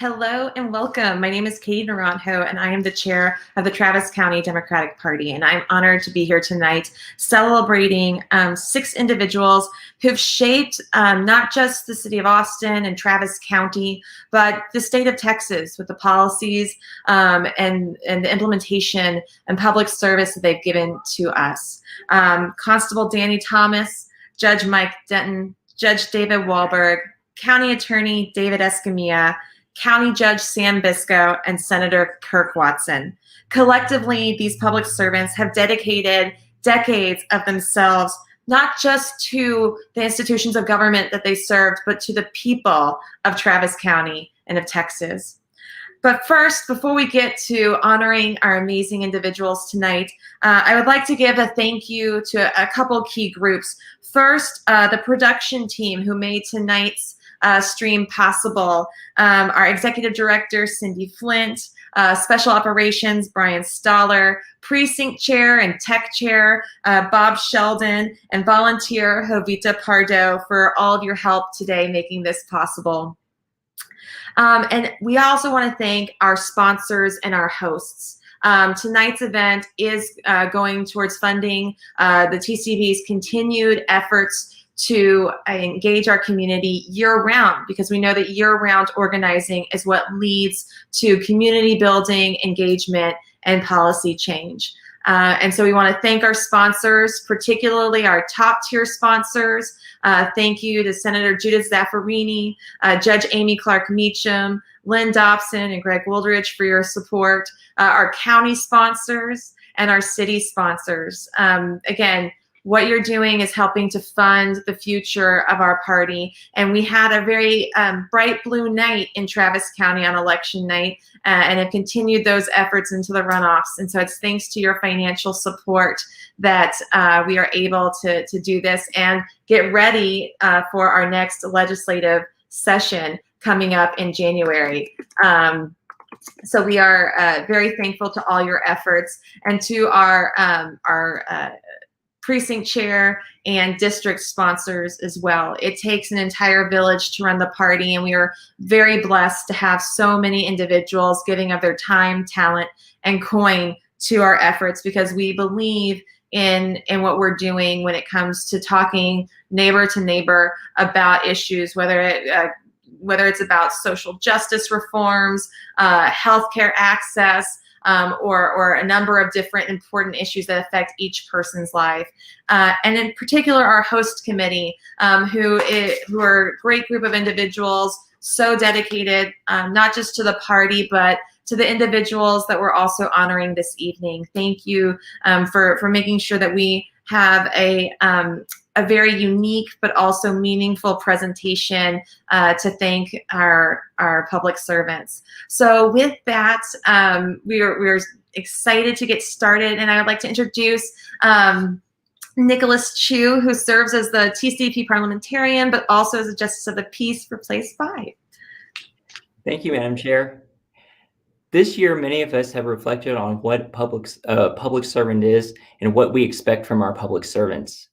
Hello and welcome. My name is Katie Naranjo, and I am the chair of the Travis County Democratic Party. And I'm honored to be here tonight celebrating 6 individuals who've shaped not just the city of Austin and Travis County, but the state of Texas with the policies and the implementation and public service that they've given to us. Constable Danny Thomas, Judge Mike Denton, Judge David Wahlberg, County Attorney David Escamilla, County Judge Sam Biscoe, and Senator Kirk Watson. Collectively, these public servants have dedicated decades of themselves not just to the institutions of government that they served, but to the people of Travis County and of Texas. But first, before we get to honoring our amazing individuals tonight, I would like to give a thank you to a couple key groups. First, the production team who made tonight's stream possible. Our executive director, Cindy Flint, special operations, Brian Stoller, precinct chair and tech chair, Bob Sheldon, and volunteer Jovita Pardo for all of your help today making this possible. And we also want to thank our sponsors and our hosts. Tonight's event is going towards funding the TCB's continued efforts to engage our community year-round, because we know that year-round organizing is what leads to community building, engagement, and policy change. And so we want to thank our sponsors, particularly our top-tier sponsors. Thank you to Senator Judith Zaffirini, Judge Amy Clark Meacham, Lynn Dobson, and Greg Wooldridge for your support, our county sponsors, and our city sponsors. Again, what you're doing is helping to fund the future of our party. And we had a very bright blue night in Travis County on election night, and have continued those efforts into the runoffs. And so it's thanks to your financial support that we are able to do this and get ready for our next legislative session coming up in January. So we are very thankful to all your efforts, and to our precinct chair and district sponsors as well. It takes an entire village to run the party, and we are very blessed to have so many individuals giving of their time, talent, and coin to our efforts, because we believe in what we're doing when it comes to talking neighbor to neighbor about issues, whether it's about social justice reforms, healthcare access, or a number of different important issues that affect each person's life. And in particular, our host committee, who are a great group of individuals, so dedicated, not just to the party, but to the individuals that we're also honoring this evening. Thank you for making sure that we have a very unique but also meaningful presentation to thank our public servants. So with that, we're excited to get started, and I would like to introduce Nicholas Chu, who serves as the TCP parliamentarian, but also as a Justice of the Peace for Place 5. Thank you, Madam Chair. This year, many of us have reflected on what public servant is and what we expect from our public servants.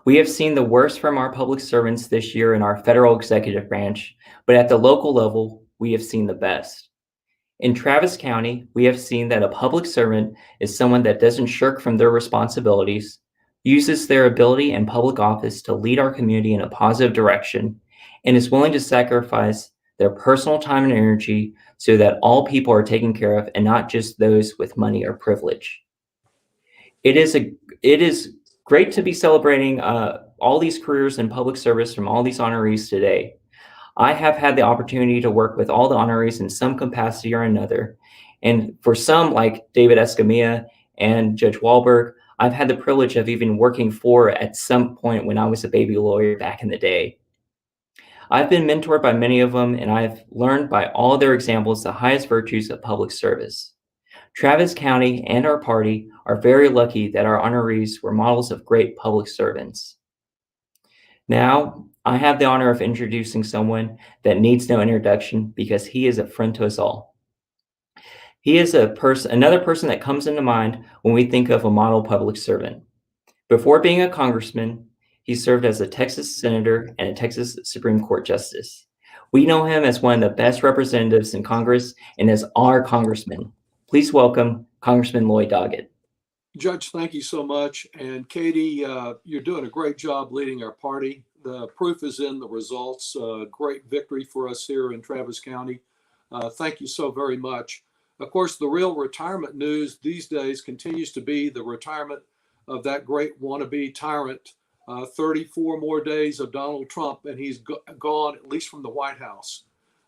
We have seen the worst from our public servants this year in our federal executive branch, but at the local level, we have seen the best. In Travis County, we have seen that a public servant is someone that doesn't shirk from their responsibilities, uses their ability and public office to lead our community in a positive direction, and is willing to sacrifice their personal time and energy so that all people are taken care of and not just those with money or privilege. It is great to be celebrating all these careers in public service from all these honorees today. I have had the opportunity to work with all the honorees in some capacity or another. And for some, like David Escamilla and Judge Wahlberg, I've had the privilege of even working for at some point when I was a baby lawyer back in the day. I've been mentored by many of them, and I've learned by all their examples the highest virtues of public service. Travis County and our party are very lucky that our honorees were models of great public servants. Now, I have the honor of introducing someone that needs no introduction because he is a friend to us all. He is another person that comes into mind when we think of a model public servant. Before being a congressman, he served as a Texas senator and a Texas Supreme Court justice. We know him as one of the best representatives in Congress and as our congressman. Please welcome Congressman Lloyd Doggett. Judge, thank you so much. And Katie, you're doing a great job leading our party. The proof is in the results. Great victory for us here in Travis County. Thank you so very much. Of course, the real retirement news these days continues to be the retirement of that great wannabe tyrant. 34 more days of Donald Trump, and he's gone, at least from the White House.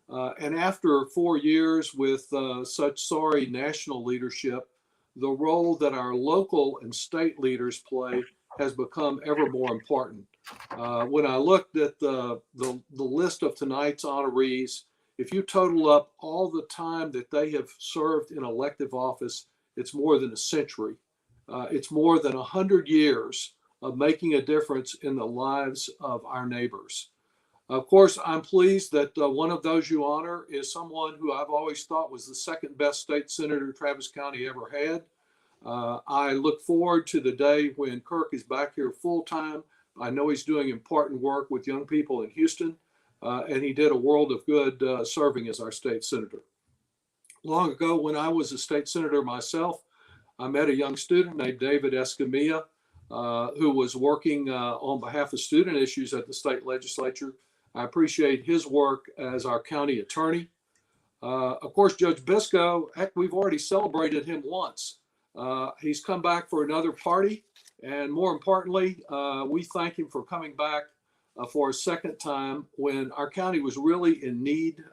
And after 4 years with such sorry national leadership, the role that our local and state leaders play has become ever more important. When I looked at the list of tonight's honorees, if you total up all the time that they have served in elective office, it's more than a century. It's more than 100 years of making a difference in the lives of our neighbors. Of course, I'm pleased that one of those you honor is someone who I've always thought was the second best state senator Travis County ever had. I look forward to the day when Kirk is back here full time. I know he's doing important work with young people in Houston, and he did a world of good serving as our state senator. Long ago, when I was a state senator myself, I met a young student named David Escamilla, who was working on behalf of student issues at the state legislature. I appreciate his work as our county attorney. Of course, Judge Biscoe, heck, we've already celebrated him once. He's come back for another party. And more importantly, we thank him for coming back for a second time when our county was really in need,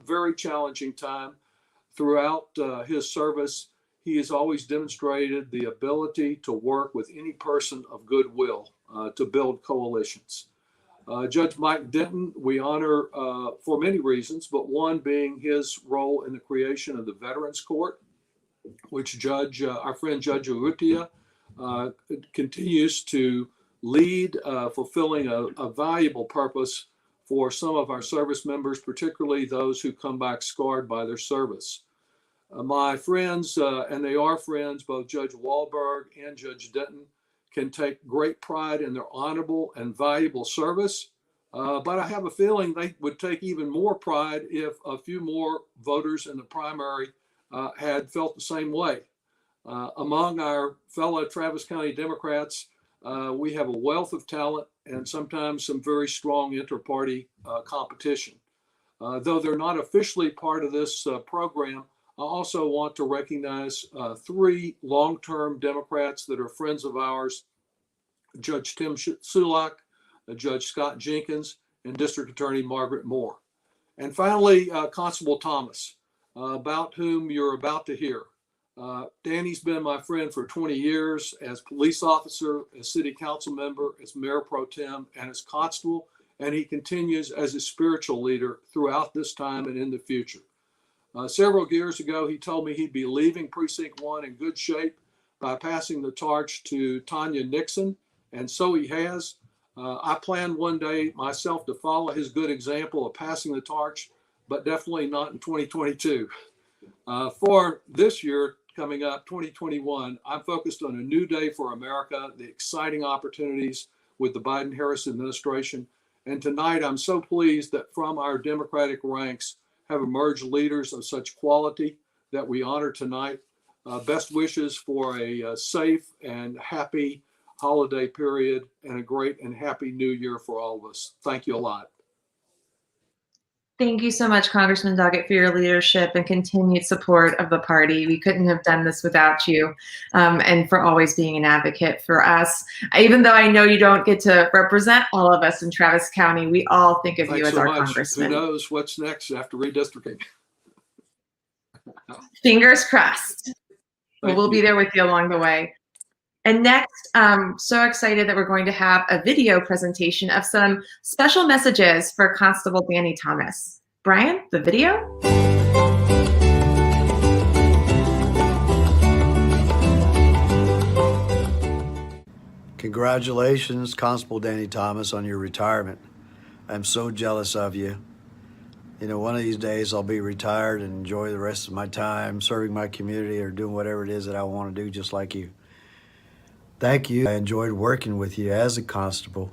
very challenging time. Throughout his service, he has always demonstrated the ability to work with any person of goodwill to build coalitions. Judge Mike Denton, we honor for many reasons, but one being his role in the creation of the Veterans Court, which our friend Judge Urrutia continues to lead, fulfilling a valuable purpose for some of our service members, particularly those who come back scarred by their service. My friends, and they are friends, both Judge Wahlberg and Judge Denton, can take great pride in their honorable and valuable service. But I have a feeling they would take even more pride if a few more voters in the primary had felt the same way. Among our fellow Travis County Democrats, we have a wealth of talent and sometimes some very strong inter-party competition. Though they're not officially part of this program, I also want to recognize 3 long-term Democrats that are friends of ours: Judge Tim Sulak, Judge Scott Jenkins, and District Attorney Margaret Moore. And finally, Constable Thomas, about whom you're about to hear. Danny's been my friend for 20 years as police officer, as city council member, as mayor pro tem, and as constable, and he continues as a spiritual leader throughout this time and in the future. Several years ago, he told me he'd be leaving Precinct 1 in good shape by passing the torch to Tanya Nixon, and so he has. I plan one day myself to follow his good example of passing the torch, but definitely not in 2022. For this year coming up, 2021, I'm focused on a new day for America, the exciting opportunities with the Biden-Harris administration. And tonight, I'm so pleased that from our Democratic ranks have emerged leaders of such quality that we honor tonight. Best wishes for a safe and happy holiday period and a great and happy new year for all of us. Thank you a lot. Thank you so much, Congressman Doggett, for your leadership and continued support of the party. We couldn't have done this without you, and for always being an advocate for us. Even though I know you don't get to represent all of us in Travis County, we all think of you as our congressman. Who knows what's next after redistricting? Fingers crossed. We'll be there with you along the way. And next, I'm so excited that we're going to have a video presentation of some special messages for Constable Danny Thomas. Brian, the video? Congratulations, Constable Danny Thomas, on your retirement. I'm so jealous of you. You know, one of these days I'll be retired and enjoy the rest of my time serving my community or doing whatever it is that I want to do, just like you. Thank you. I enjoyed working with you as a constable.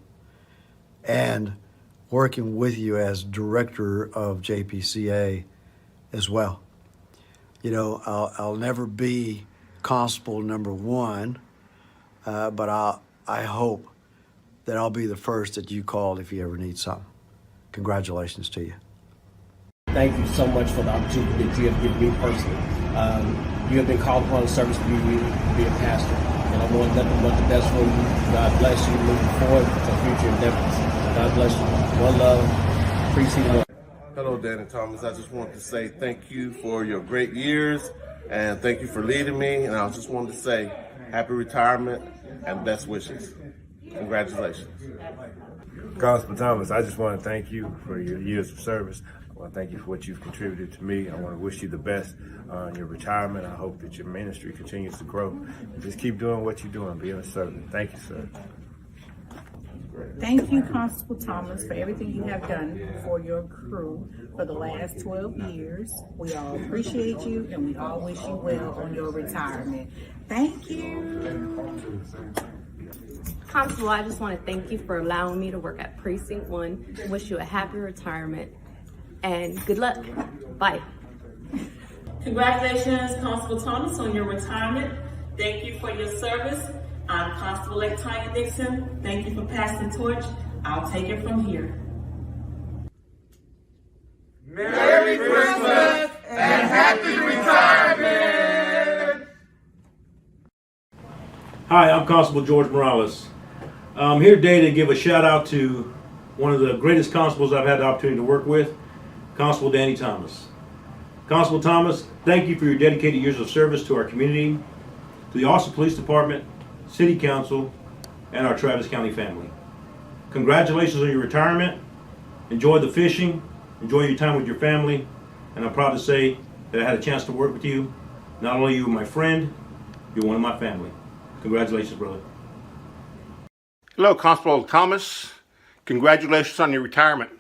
And working with you as director of JPCA as well. You know, I'll never be constable number one, but I hope that I'll be the first that you call if you ever need something. Congratulations to you. Thank you so much for the opportunity that you have given me personally. You have been called upon to service for you to be a pastor, and I want nothing but the best for you. God bless you moving forward to future endeavors. God bless you. One love. Precinct 1. Hello, Danny Thomas. I just want to say thank you for your great years, and thank you for leading me. And I just wanted to say happy retirement and best wishes. Congratulations. Constable Thomas, I just want to thank you for your years of service. I want to thank you for what you've contributed to me. I want to wish you the best on your retirement. I hope that your ministry continues to grow. And just keep doing what you're doing, being a servant. Thank you, sir. Thank you, Constable Thomas, for everything you have done for your crew for the last 12 years. We all appreciate you, and we all wish you well on your retirement. Thank you. Constable, I just want to thank you for allowing me to work at Precinct 1. Wish you a happy retirement and good luck. Bye. Congratulations, Constable Thomas, on your retirement. Thank you for your service. I'm Constable-elect Tanya Dixon. Thank you for passing the torch. I'll take it from here. Merry Christmas and happy retirement! Hi, I'm Constable George Morales. I'm here today to give a shout out to one of the greatest constables I've had the opportunity to work with, Constable Danny Thomas. Constable Thomas, thank you for your dedicated years of service to our community, to the Austin Police Department, City Council, and our Travis County family. Congratulations on your retirement. Enjoy the fishing, enjoy your time with your family, and I'm proud to say that I had a chance to work with you. Not only are you my friend, you're one of my family. Congratulations, brother. Hello, Constable Thomas. Congratulations on your retirement.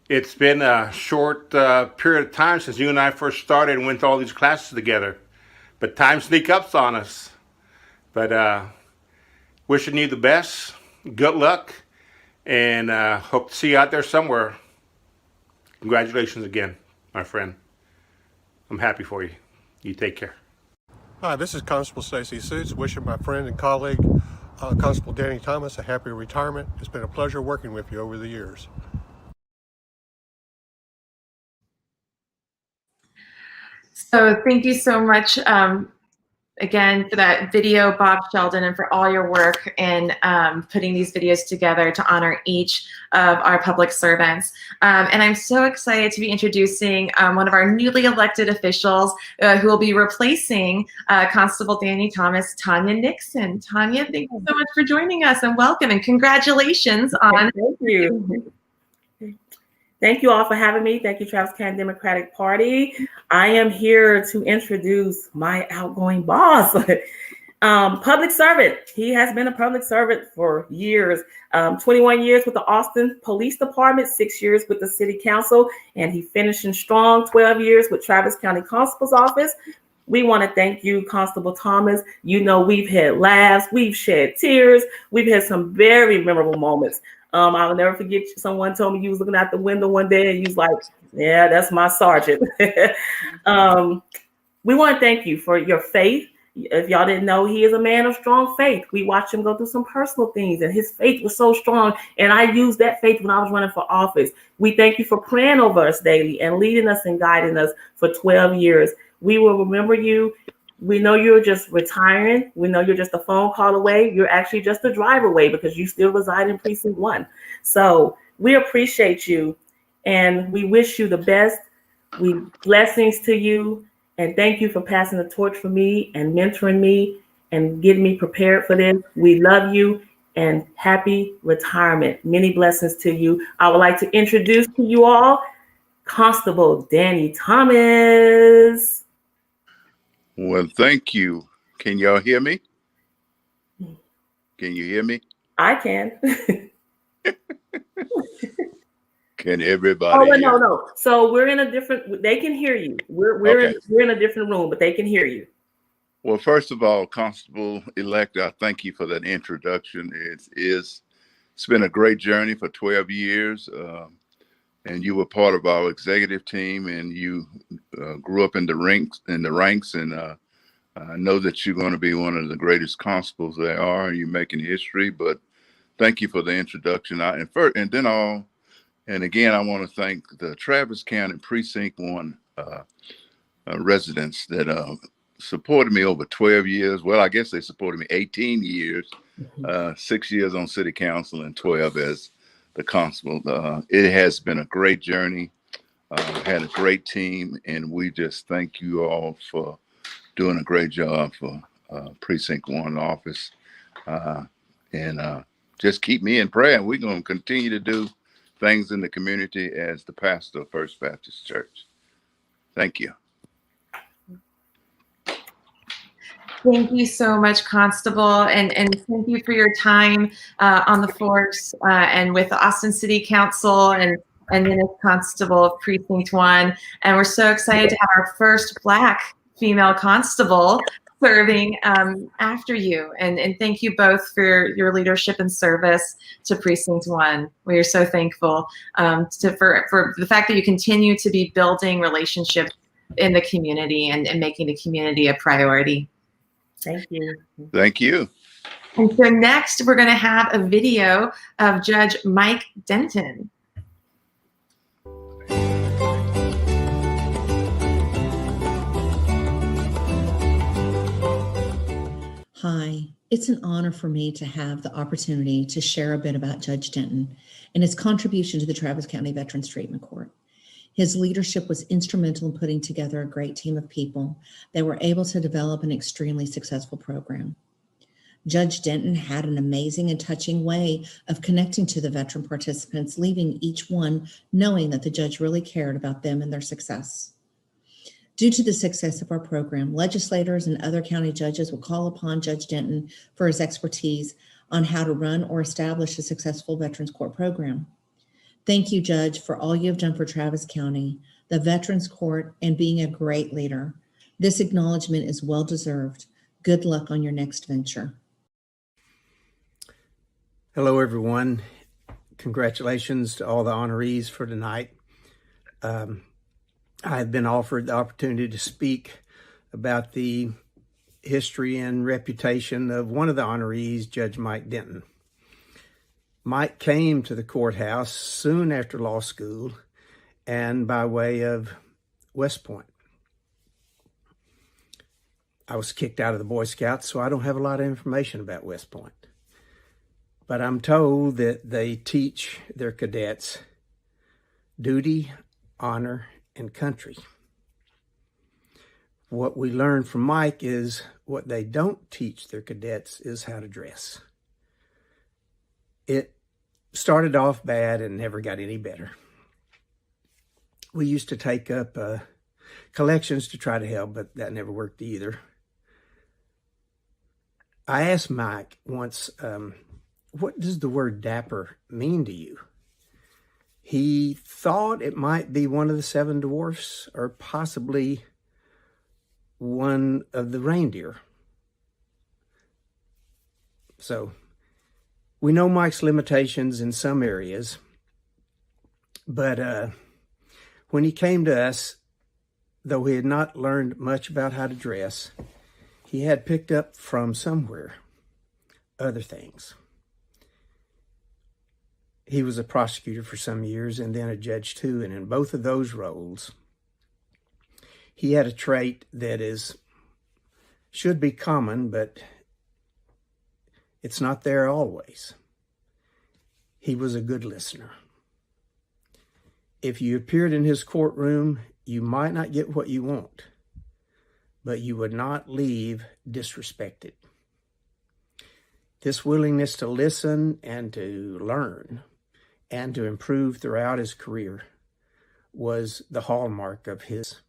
It's been a short period of time since you and I first started and went to all these classes together, but time sneaks up on us. But wishing you the best, good luck, and hope to see you out there somewhere. Congratulations again, my friend. I'm happy for you. You take care. Hi, this is Constable Stacey Suits, wishing my friend and colleague, Constable Danny Thomas, a happy retirement. It's been a pleasure working with you over the years. So thank you so much again for that video, Bob Sheldon, and for all your work in putting these videos together to honor each of our public servants. And I'm so excited to be introducing one of our newly elected officials who will be replacing Constable Danny Thomas, Tanya Nixon. Tanya, thank you so much for joining us, and welcome, and congratulations on— Thank you. Thank you all for having me. Thank you, Travis County Democratic Party. I am here to introduce my outgoing boss, public servant. He has been a public servant for years, 21 years with the Austin Police Department, 6 years with the City Council, and he finishing strong, 12 years with Travis County Constable's Office. We want to thank you, Constable Thomas. You know, we've had laughs, we've shed tears, we've had some very memorable moments. I'll never forget, someone told me you was looking out the window one day and you was like, yeah, that's my sergeant. We want to thank you for your faith. If y'all didn't know, he is a man of strong faith. We watched him go through some personal things, and his faith was so strong. And I used that faith when I was running for office. We thank you for praying over us daily and leading us and guiding us for 12 years. We will remember you. We know you're just retiring. We know you're just a phone call away. You're actually just a drive away because you still reside in Precinct 1. So we appreciate you, and we wish you the best. We blessings to you, and thank you for passing the torch for me and mentoring me and getting me prepared for this. We love you, and happy retirement. Many blessings to you. I would like to introduce to you all Constable Danny Thomas. Well, thank you. Can y'all hear me? Can you hear me? I can. Can everybody? Oh, no. So we're in a different. They can hear you. We're in a different room, but they can hear you. Well, first of all, Constable-elect, I thank you for that introduction. It is It's been a great journey for 12 years. And you were part of our executive team, and you grew up in the ranks. And I know that you're going to be one of the greatest constables there are, and you're making history. But thank you for the introduction. And again, I want to thank the Travis County Precinct 1 residents that supported me over 12 years. Well, I guess they supported me 18 years, 6 years on city council and 12 as the constable. It has been a great journey. Had a great team, and we just thank you all for doing a great job for Precinct 1 office. And just keep me in prayer, and we're going to continue to do things in the community as the pastor of First Baptist Church. Thank you. Thank you so much, Constable, and thank you for your time on the force and with the Austin City Council and then as Constable of Precinct 1. And we're so excited to have our first Black female constable serving after you. And thank you both for your leadership and service to Precinct 1. We are so thankful for the fact that you continue to be building relationships in the community and making the community a priority. Thank you. Thank you. And so next, we're going to have a video of Judge Mike Denton. Hi, it's an honor for me to have the opportunity to share a bit about Judge Denton and his contribution to the Travis County Veterans Treatment Court. His leadership was instrumental in putting together a great team of people that were able to develop an extremely successful program. Judge Denton had an amazing and touching way of connecting to the veteran participants, leaving each one knowing that the judge really cared about them and their success. Due to the success of our program, legislators and other county judges will call upon Judge Denton for his expertise on how to run or establish a successful Veterans Court program. Thank you, Judge, for all you have done for Travis County, the Veterans Court, and being a great leader. This acknowledgement is well-deserved. Good luck on your next venture. Hello, everyone. Congratulations to all the honorees for tonight. I've been offered the opportunity to speak about the history and reputation of one of the honorees, Judge Mike Denton. Mike came to the courthouse soon after law school and by way of West Point. I was kicked out of the Boy Scouts, so I don't have a lot of information about West Point. But I'm told that they teach their cadets duty, honor, and country. What we learn from Mike is what they don't teach their cadets is how to dress. It started off bad and never got any better. We used to take up collections to try to help, but that never worked either. I asked Mike once, what does the word dapper mean to you? He thought it might be one of the 7 dwarfs or possibly one of the reindeer. So we know Mike's limitations in some areas, but when he came to us, though he had not learned much about how to dress, he had picked up from somewhere other things. He was a prosecutor for some years and then a judge too, and in both of those roles, he had a trait that should be common, but it's not there always. He was a good listener. If you appeared in his courtroom, you might not get what you want, but you would not leave disrespected. This willingness to listen and to learn and to improve throughout his career was the hallmark of his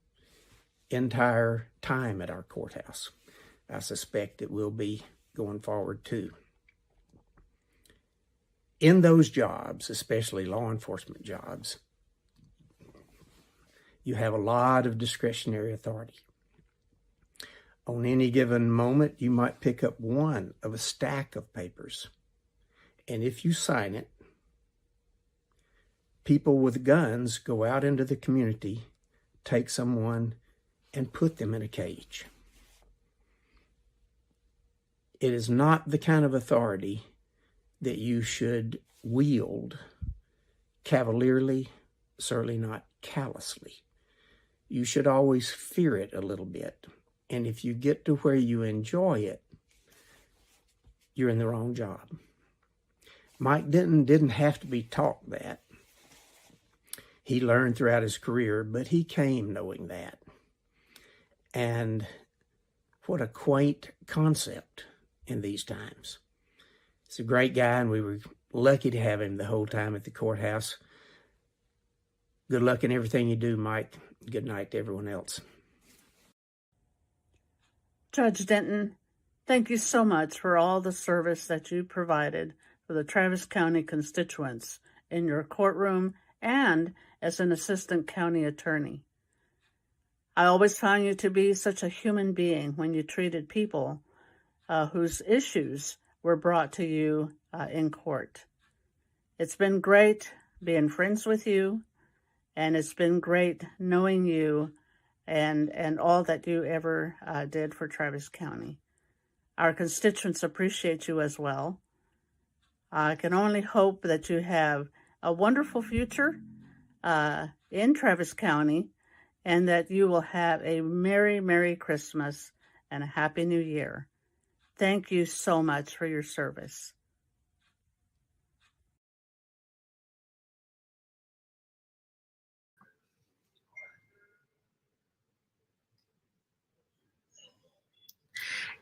entire time at our courthouse. I suspect it will be going forward too. In those jobs, especially law enforcement jobs, you have a lot of discretionary authority. On any given moment, you might pick up one of a stack of papers And if you sign it, people with guns go out into the community, take someone, and put them in a cage. It is not the kind of authority that you should wield cavalierly, certainly not callously. You should always fear it a little bit. And if you get to where you enjoy it, you're in the wrong job. Mike Denton didn't have to be taught that. He learned throughout his career, but he came knowing that. And what a quaint concept in these times. He's a great guy, and we were lucky to have him the whole time at the courthouse. Good luck in everything you do, Mike. Good night to everyone else. Judge Denton, thank you so much for all the service that you provided for the Travis County constituents in your courtroom and as an assistant county attorney. I always found you to be such a human being when you treated people whose issues were brought to you in court. It's been great being friends with you, and it's been great knowing you and all that you ever did for Travis County. Our constituents appreciate you as well. I can only hope that you have a wonderful future in Travis County, and that you will have a Merry, Merry Christmas and a Happy New Year. Thank you so much for your service.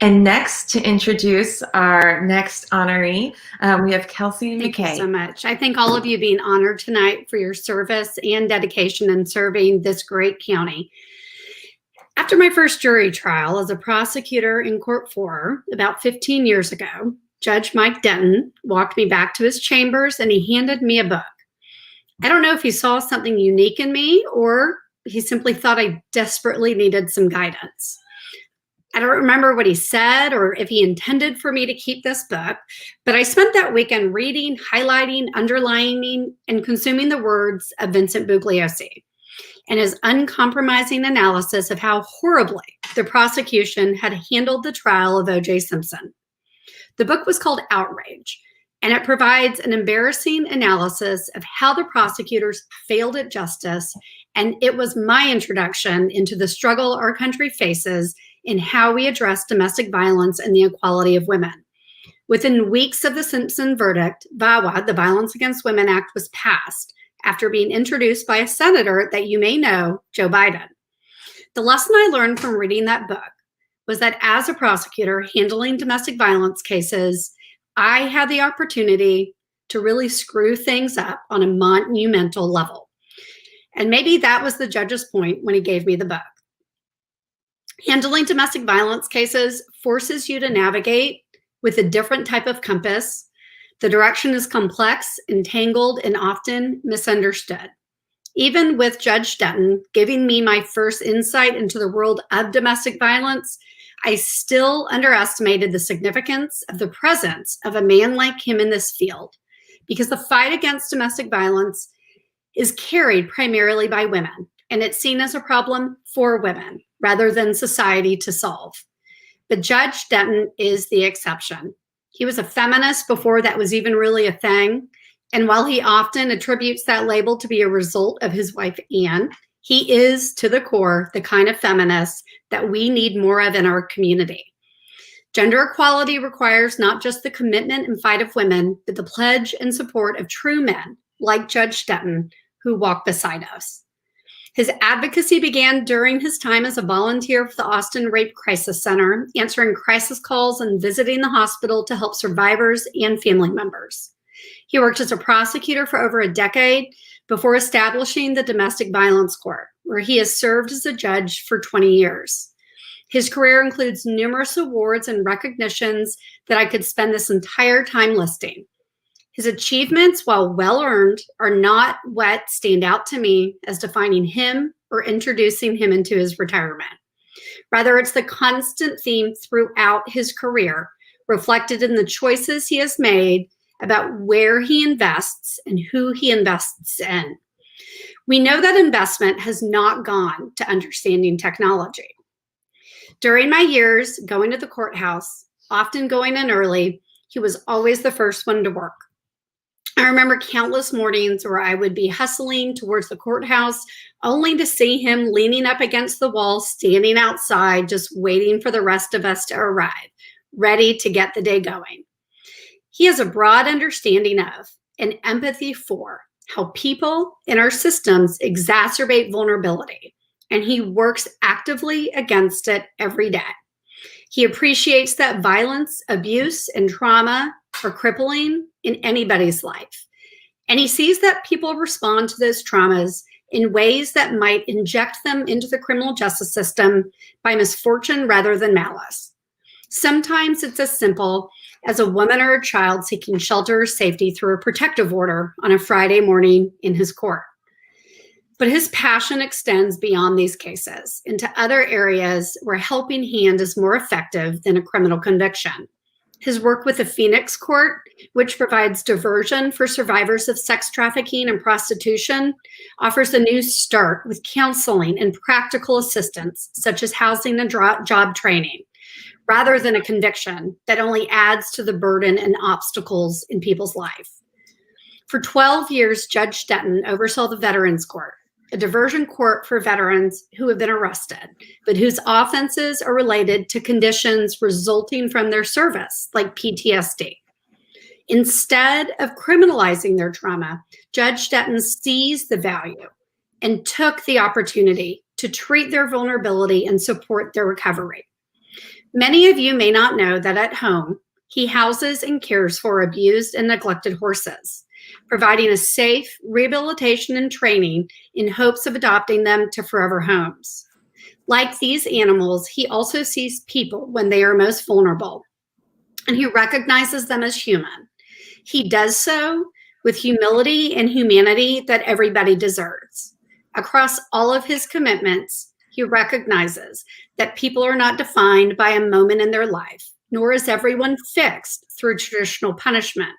And next, to introduce our next honoree, we have Kelsey McKay. Thank you so much. I thank all of you being honored tonight for your service and dedication in serving this great county. After my first jury trial as a prosecutor in Court 4 about 15 years ago, Judge Mike Denton walked me back to his chambers and he handed me a book. I don't know if he saw something unique in me or he simply thought I desperately needed some guidance. I don't remember what he said or if he intended for me to keep this book, but I spent that weekend reading, highlighting, underlining, and consuming the words of Vincent Bugliosi and his uncompromising analysis of how horribly the prosecution had handled the trial of O.J. Simpson. The book was called Outrage, and it provides an embarrassing analysis of how the prosecutors failed at justice, and it was my introduction into the struggle our country faces in how we address domestic violence and the equality of women. Within weeks of the Simpson verdict, VAWA, the Violence Against Women Act, was passed after being introduced by a senator that you may know, Joe Biden. The lesson I learned from reading that book was that as a prosecutor handling domestic violence cases, I had the opportunity to really screw things up on a monumental level. And maybe that was the judge's point when he gave me the book. Handling domestic violence cases forces you to navigate with a different type of compass. The direction is complex, entangled, and often misunderstood. Even with Judge Denton giving me my first insight into the world of domestic violence, I still underestimated the significance of the presence of a man like him in this field, because the fight against domestic violence is carried primarily by women, and it's seen as a problem for women rather than society to solve. But Judge Denton is the exception. He was a feminist before that was even really a thing. And while he often attributes that label to be a result of his wife, Anne, he is, to the core, the kind of feminist that we need more of in our community. Gender equality requires not just the commitment and fight of women, but the pledge and support of true men like Judge Denton, who walk beside us. His advocacy began during his time as a volunteer for the Austin Rape Crisis Center, answering crisis calls and visiting the hospital to help survivors and family members. He worked as a prosecutor for over a decade before establishing the Domestic Violence Court, where he has served as a judge for 20 years. His career includes numerous awards and recognitions that I could spend this entire time listing. His achievements, while well-earned, are not what stand out to me as defining him or introducing him into his retirement. Rather, it's the constant theme throughout his career, reflected in the choices he has made about where he invests and who he invests in. We know that investment has not gone to understanding technology. During my years going to the courthouse, often going in early, he was always the first one to work. I remember countless mornings where I would be hustling towards the courthouse only to see him leaning up against the wall, standing outside, just waiting for the rest of us to arrive, ready to get the day going. He has a broad understanding of and empathy for how people in our systems exacerbate vulnerability, and he works actively against it every day. He appreciates that violence, abuse, and trauma are crippling in anybody's life. And he sees that people respond to those traumas in ways that might inject them into the criminal justice system by misfortune rather than malice. Sometimes it's as simple as a woman or a child seeking shelter or safety through a protective order on a Friday morning in his court. But his passion extends beyond these cases into other areas where a helping hand is more effective than a criminal conviction. His work with the Phoenix Court, which provides diversion for survivors of sex trafficking and prostitution, offers a new start with counseling and practical assistance, such as housing and job training, rather than a conviction that only adds to the burden and obstacles in people's life. For 12 years, Judge Denton oversaw the Veterans Court, a diversion court for veterans who have been arrested, but whose offenses are related to conditions resulting from their service, like PTSD. Instead of criminalizing their trauma, Judge Denton seized the value and took the opportunity to treat their vulnerability and support their recovery. Many of you may not know that at home, he houses and cares for abused and neglected horses, providing a safe rehabilitation and training in hopes of adopting them to forever homes. Like these animals, he also sees people when they are most vulnerable, and he recognizes them as human. He does so with humility and humanity that everybody deserves. Across all of his commitments, he recognizes that people are not defined by a moment in their life, nor is everyone fixed through traditional punishment.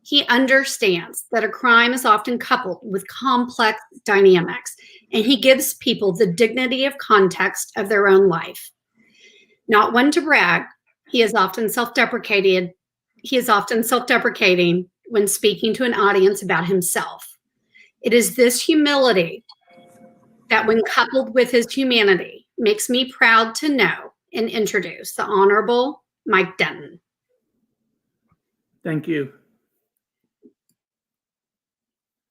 He understands that a crime is often coupled with complex dynamics, and he gives people the dignity of context of their own life. Not one to brag, he is often self-deprecating when speaking to an audience about himself. It is this humility that, when coupled with his humanity, makes me proud to know and introduce the Honorable Mike Denton. Thank you.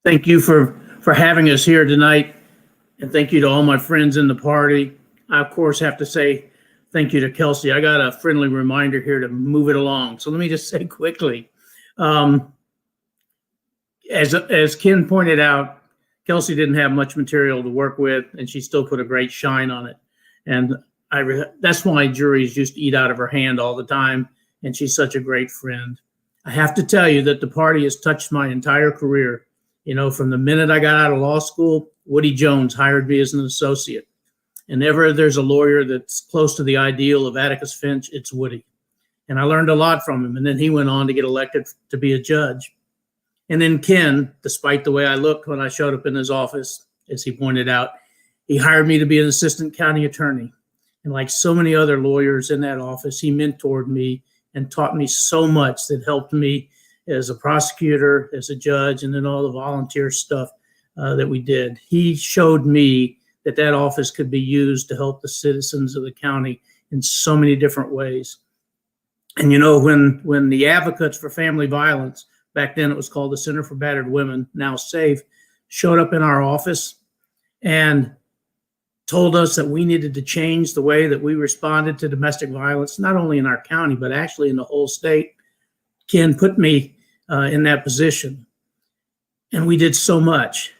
Thank you for having us here tonight, and thank you to all my friends in the party. I, of course, have to say thank you to Kelsey. I got a friendly reminder here to move it along. So let me just say quickly, as Ken pointed out, Kelsey didn't have much material to work with, and she still put a great shine on it. And that's why juries used to eat out of her hand all the time, and she's such a great friend. I have to tell you that the party has touched my entire career. You know, from the minute I got out of law school, Woody Jones hired me as an associate. And ever there's a lawyer that's close to the ideal of Atticus Finch, it's Woody. And I learned a lot from him. And then he went on to get elected to be a judge. And then Ken, despite the way I looked when I showed up in his office, as he pointed out, he hired me to be an assistant county attorney. And like so many other lawyers in that office, he mentored me and taught me so much that helped me as a prosecutor, as a judge, and then all the volunteer stuff that we did. He showed me that that office could be used to help the citizens of the county in so many different ways. And you know, when the advocates for family violence, back then it was called the Center for Battered Women, now SAFE, showed up in our office and told us that we needed to change the way that we responded to domestic violence, not only in our county, but actually in the whole state. Ken put me in that position, and we did so much.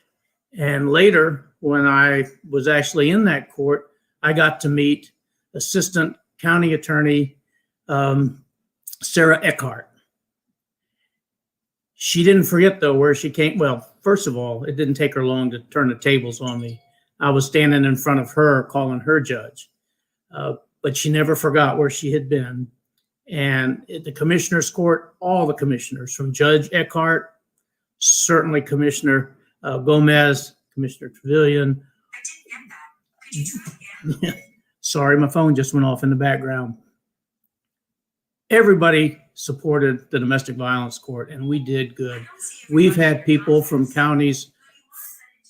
And later, when I was actually in that court, I got to meet Assistant County Attorney Sarah Eckhart. She didn't forget, though, where she came. Well, first of all, it didn't take her long to turn the tables on me. I was standing in front of her calling her judge, but she never forgot where she had been. And at the Commissioner's Court, all the commissioners, from Judge Eckhart, certainly Commissioner Gomez, Commissioner Trevilian. Sorry, my phone just went off in the background. Everybody supported the domestic violence court, and we did good. We've had people from counties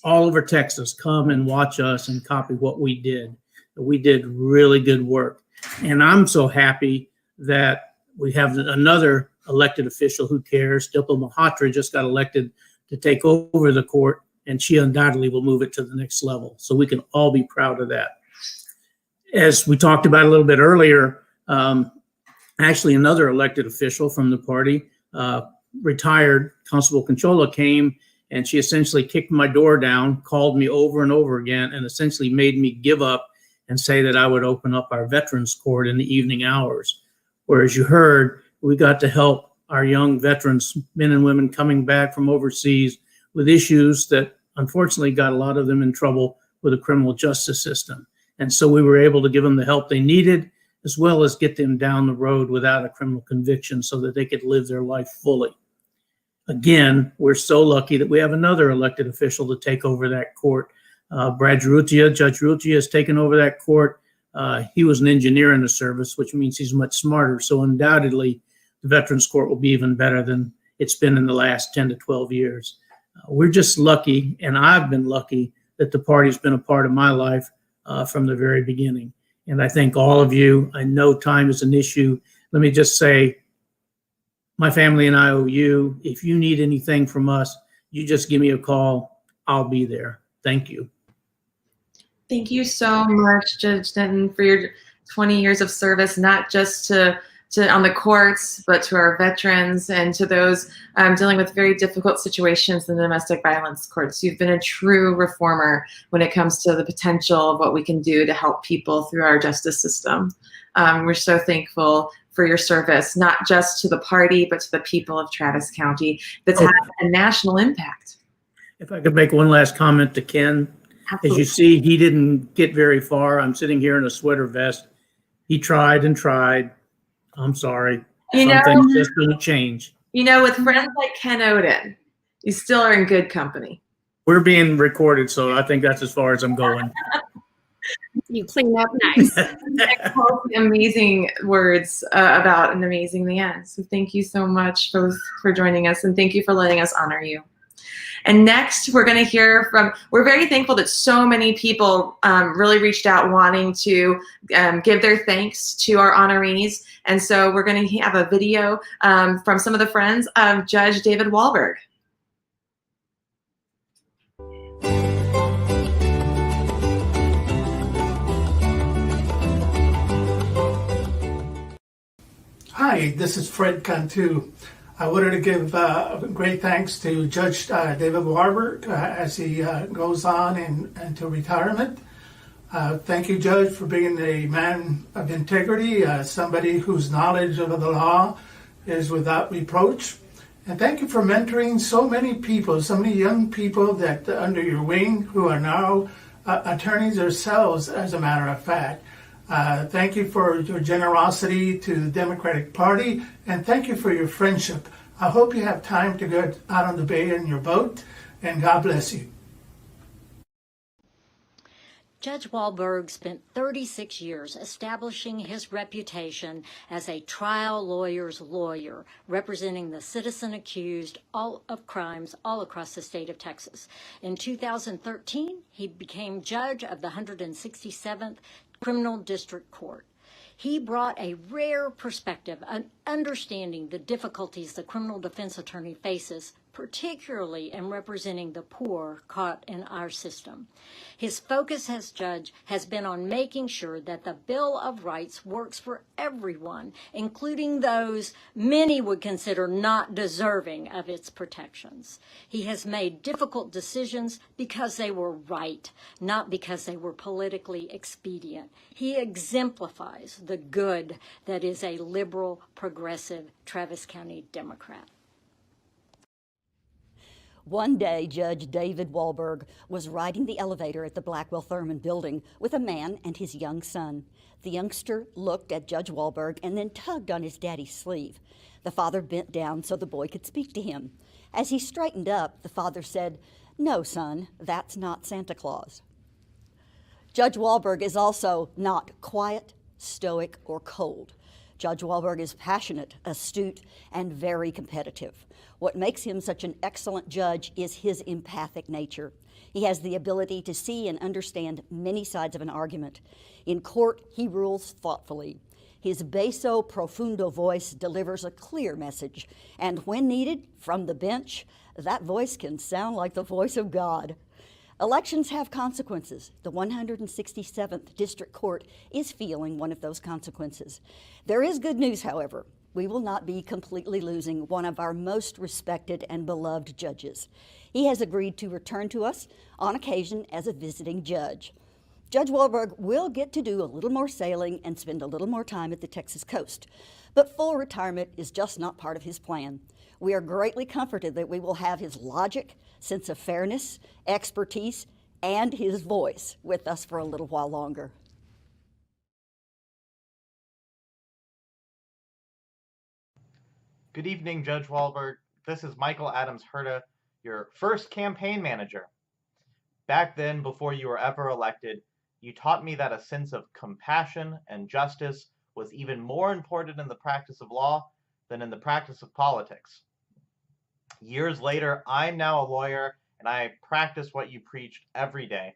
all over Texas come and watch us and copy what we did. We did really good work. And I'm so happy that we have another elected official who cares. Diplo Mahatra just got elected to take over the court, and she undoubtedly will move it to the next level. So we can all be proud of that. As we talked about a little bit earlier, actually another elected official from the party, retired Constable Conchola, came and she essentially kicked my door down, called me over and over again, and essentially made me give up and say that I would open up our veterans court in the evening hours. Whereas you heard, we got to help our young veterans, men and women coming back from overseas with issues that unfortunately got a lot of them in trouble with the criminal justice system. And so we were able to give them the help they needed, as well as get them down the road without a criminal conviction so that they could live their life fully. Again, we're so lucky that we have another elected official to take over that court. Judge Rutia has taken over that court. He was an engineer in the service, which means he's much smarter. So undoubtedly, the Veterans Court will be even better than it's been in the last 10 to 12 years. We're just lucky, and I've been lucky, that the party's been a part of my life from the very beginning. And I thank all of you. I know time is an issue. Let me just say, my family and I owe you. If you need anything from us, you just give me a call. I'll be there. Thank you. Thank you so much, Judge Denton, for your 20 years of service, not just to on the courts, but to our veterans and to those dealing with very difficult situations in the domestic violence courts. You've been a true reformer when it comes to the potential of what we can do to help people through our justice system. We're so thankful for your service, not just to the party, but to the people of Travis County that's had a national impact. If I could make one last comment to Ken. Absolutely. As you see, he didn't get very far. I'm sitting here in a sweater vest. He tried and tried. I'm sorry. Some things just don't change. You know, with friends like Ken Oden, you still are in good company. We're being recorded, so I think that's as far as I'm going. You clean up nice. Amazing words about an amazing man. So thank you so much for joining us, and thank you for letting us honor you. And next, we're going to hear from, we're very thankful that so many people really reached out wanting to give their thanks to our honorees. And so we're going to have a video from some of the friends of Judge David Wahlberg. Hi, this is Fred Cantu. I wanted to give great thanks to Judge David Wahlberg as he goes on into retirement. Thank you, Judge, for being a man of integrity, somebody whose knowledge of the law is without reproach. And thank you for mentoring so many people, so many young people that under your wing who are now attorneys themselves, as a matter of fact. Thank you for your generosity to the Democratic Party, and thank you for your friendship. I hope you have time to go out on the bay in your boat, and God bless you. Judge Wahlberg spent 36 years establishing his reputation as a trial lawyer's lawyer, representing the citizen accused of crimes all across the state of Texas. In 2013, he became judge of the 167th Criminal District Court. He brought a rare perspective, an understanding the difficulties the criminal defense attorney faces, particularly in representing the poor caught in our system. His focus as judge has been on making sure that the Bill of Rights works for everyone, including those many would consider not deserving of its protections. He has made difficult decisions because they were right, not because they were politically expedient. He exemplifies the good that is a liberal, progressive Travis County Democrat. One day, Judge David Wahlberg was riding the elevator at the Blackwell-Thurman building with a man and his young son. The youngster looked at Judge Wahlberg and then tugged on his daddy's sleeve. The father bent down so the boy could speak to him. As he straightened up, the father said, "No, son, that's not Santa Claus." Judge Wahlberg is also not quiet, stoic, or cold. Judge Wahlberg is passionate, astute, and very competitive. What makes him such an excellent judge is his empathic nature. He has the ability to see and understand many sides of an argument. In court, he rules thoughtfully. His basso profundo voice delivers a clear message, and when needed, from the bench, that voice can sound like the voice of God. Elections have consequences. The 167th District Court is feeling one of those consequences. There is good news, however. We will not be completely losing one of our most respected and beloved judges. He has agreed to return to us on occasion as a visiting judge. Judge Wahlberg will get to do a little more sailing and spend a little more time at the Texas coast. But full retirement is just not part of his plan. We are greatly comforted that we will have his logic, sense of fairness, expertise, and his voice with us for a little while longer. Good evening, Judge Wahlberg. This is Michael Adams Herta, your first campaign manager. Back then, before you were ever elected, you taught me that a sense of compassion and justice was even more important in the practice of law than in the practice of politics. Years later, I'm now a lawyer, and I practice what you preached every day.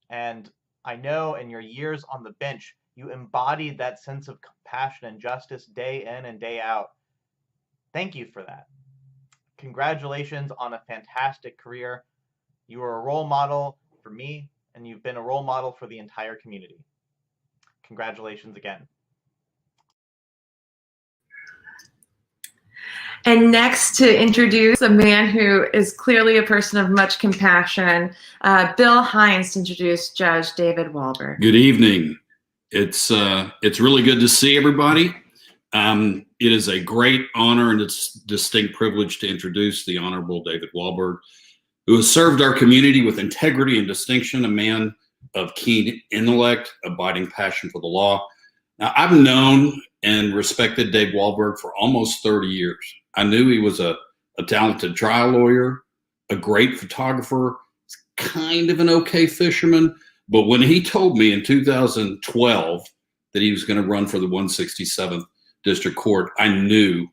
And I know in your years on the bench, you embodied that sense of compassion and justice day in and day out. Thank you for that. Congratulations on a fantastic career. You are a role model for me, and you've been a role model for the entire community. Congratulations again. And next, to introduce a man who is clearly a person of much compassion, Bill Hines, to introduce Judge David Wahlberg. Good evening. It's really good to see everybody. It is a great honor and it's a distinct privilege to introduce the Honorable David Wahlberg, who has served our community with integrity and distinction, a man of keen intellect, abiding passion for the law. Now, I've known and respected Dave Wahlberg for almost 30 years. I knew he was a talented trial lawyer, a great photographer, kind of an okay fisherman. But when he told me in 2012 that he was going to run for the 167th District Court, I knew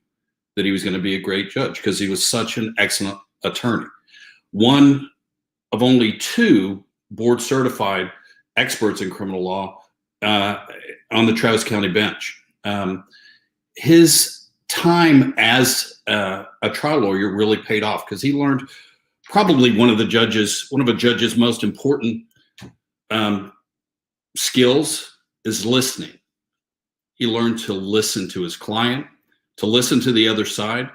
that he was going to be a great judge because he was such an excellent attorney. One of only two board certified experts in criminal law on the Travis County bench. His time as a trial lawyer really paid off because he learned probably one of a judge's most important skills is listening. He learned to listen to his client, to listen to the other side,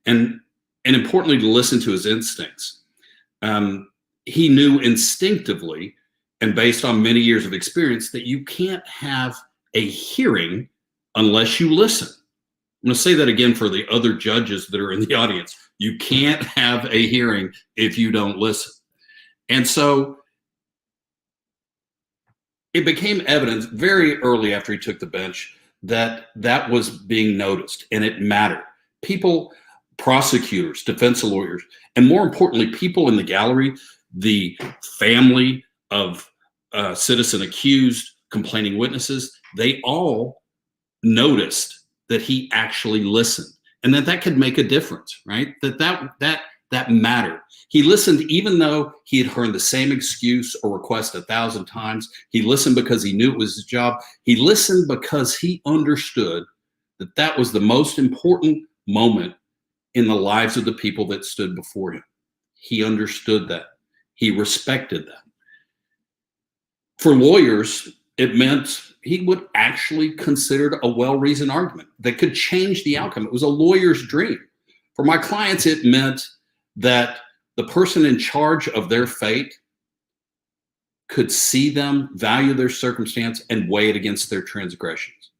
and importantly, to listen to his instincts. He knew instinctively and based on many years of experience that you can't have a hearing unless you listen. I'm going to say that again for the other judges that are in the audience. You can't have a hearing if you don't listen. And so it became evident very early after he took the bench that that was being noticed and it mattered. People, prosecutors, defense lawyers, and more importantly, people in the gallery, the family of citizen accused, complaining witnesses, they all noticed that he actually listened and that could make a difference, right? That mattered. He listened even though he had heard the same excuse or request 1,000 times. He listened because he knew it was his job. He listened because he understood that that was the most important moment in the lives of the people that stood before him. He understood that. He respected that. For lawyers, it meant he would actually consider a well-reasoned argument that could change the outcome. It was a lawyer's dream. For my clients, it meant that the person in charge of their fate could see them, value their circumstance, and weigh it against their transgressions.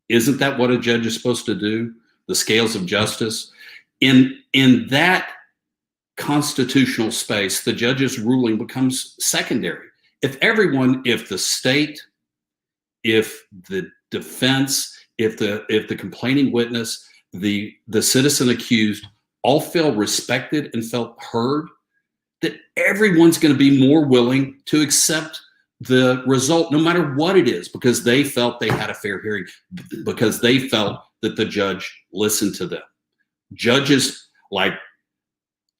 Isn't that what a judge is supposed to do? The scales of justice. In that constitutional space, the judge's ruling becomes secondary. If the state, if the defense, if the complaining witness, the citizen accused all felt respected and felt heard, that everyone's going to be more willing to accept the result, no matter what it is, because they felt they had a fair hearing, because they felt that the judge listened to them. Judges like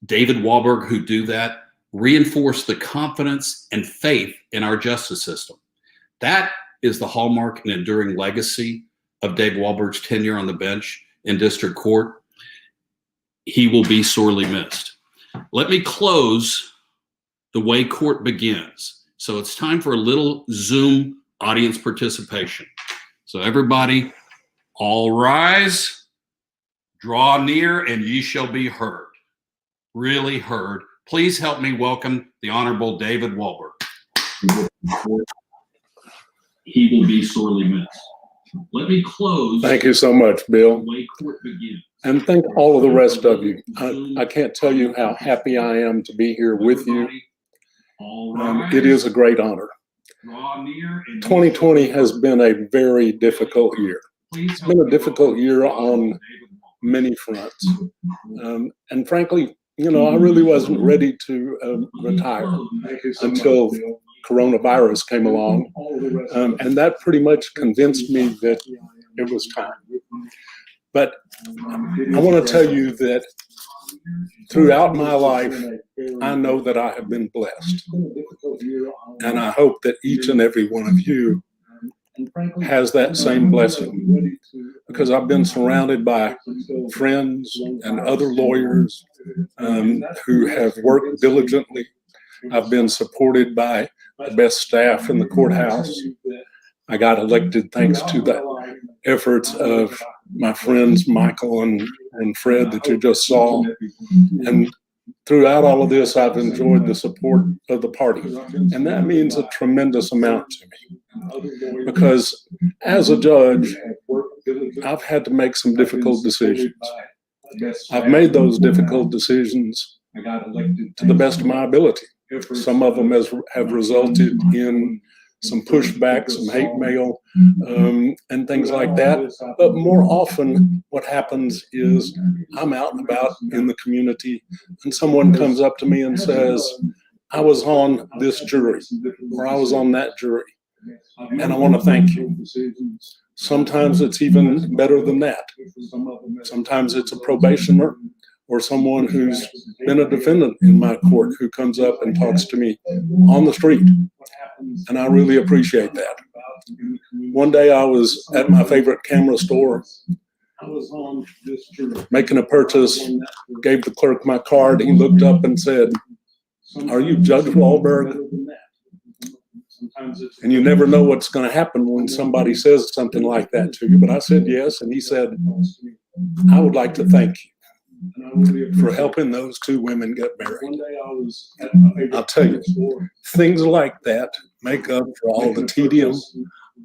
David Wahlberg who do that reinforce the confidence and faith in our justice system. That is the hallmark and enduring legacy of Dave Wahlberg's tenure on the bench in district court. He will be sorely missed. Let me close the way court begins. So it's time for a little Zoom audience participation. So everybody, all rise, draw near, and ye shall be heard. Really heard. Please help me welcome the Honorable David Wahlberg. He will be sorely missed. Let me close. Thank you so much, Bill. The way court begins. And thank all of the rest of you. I can't tell you how happy I am to be here with you. It is a great honor. 2020 has been a very difficult year. It's been a difficult year on many fronts. And frankly, you know, I really wasn't ready to retire until coronavirus came along. And that pretty much convinced me that it was time. But I want to tell you that throughout my life, I know that I have been blessed. And I hope that each and every one of you has that same blessing, because I've been surrounded by friends and other lawyers who have worked diligently. I've been supported by the best staff in the courthouse. I got elected thanks to the efforts of my friends Michael and Fred that you just saw. And throughout all of this, I've enjoyed the support of the party. And that means a tremendous amount to me, because as a judge, I've had to make some difficult decisions. I've made those difficult decisions to the best of my ability. Some of them have resulted in some pushback, some hate mail, and things like that. But more often, what happens is I'm out and about in the community, and someone comes up to me and says, I was on this jury, or I was on that jury, and I want to thank you. Sometimes it's even better than that. Sometimes it's a probationer or someone who's been a defendant in my court who comes up and talks to me on the street. And I really appreciate that. One day I was at my favorite camera store making a purchase, gave the clerk my card. He looked up and said, "Are you Judge Wahlberg?" And you never know what's going to happen when somebody says something like that to you. But I said yes, and he said, "I would like to thank you for helping those two women get married." I'll tell you, things like that make up for all the tedium,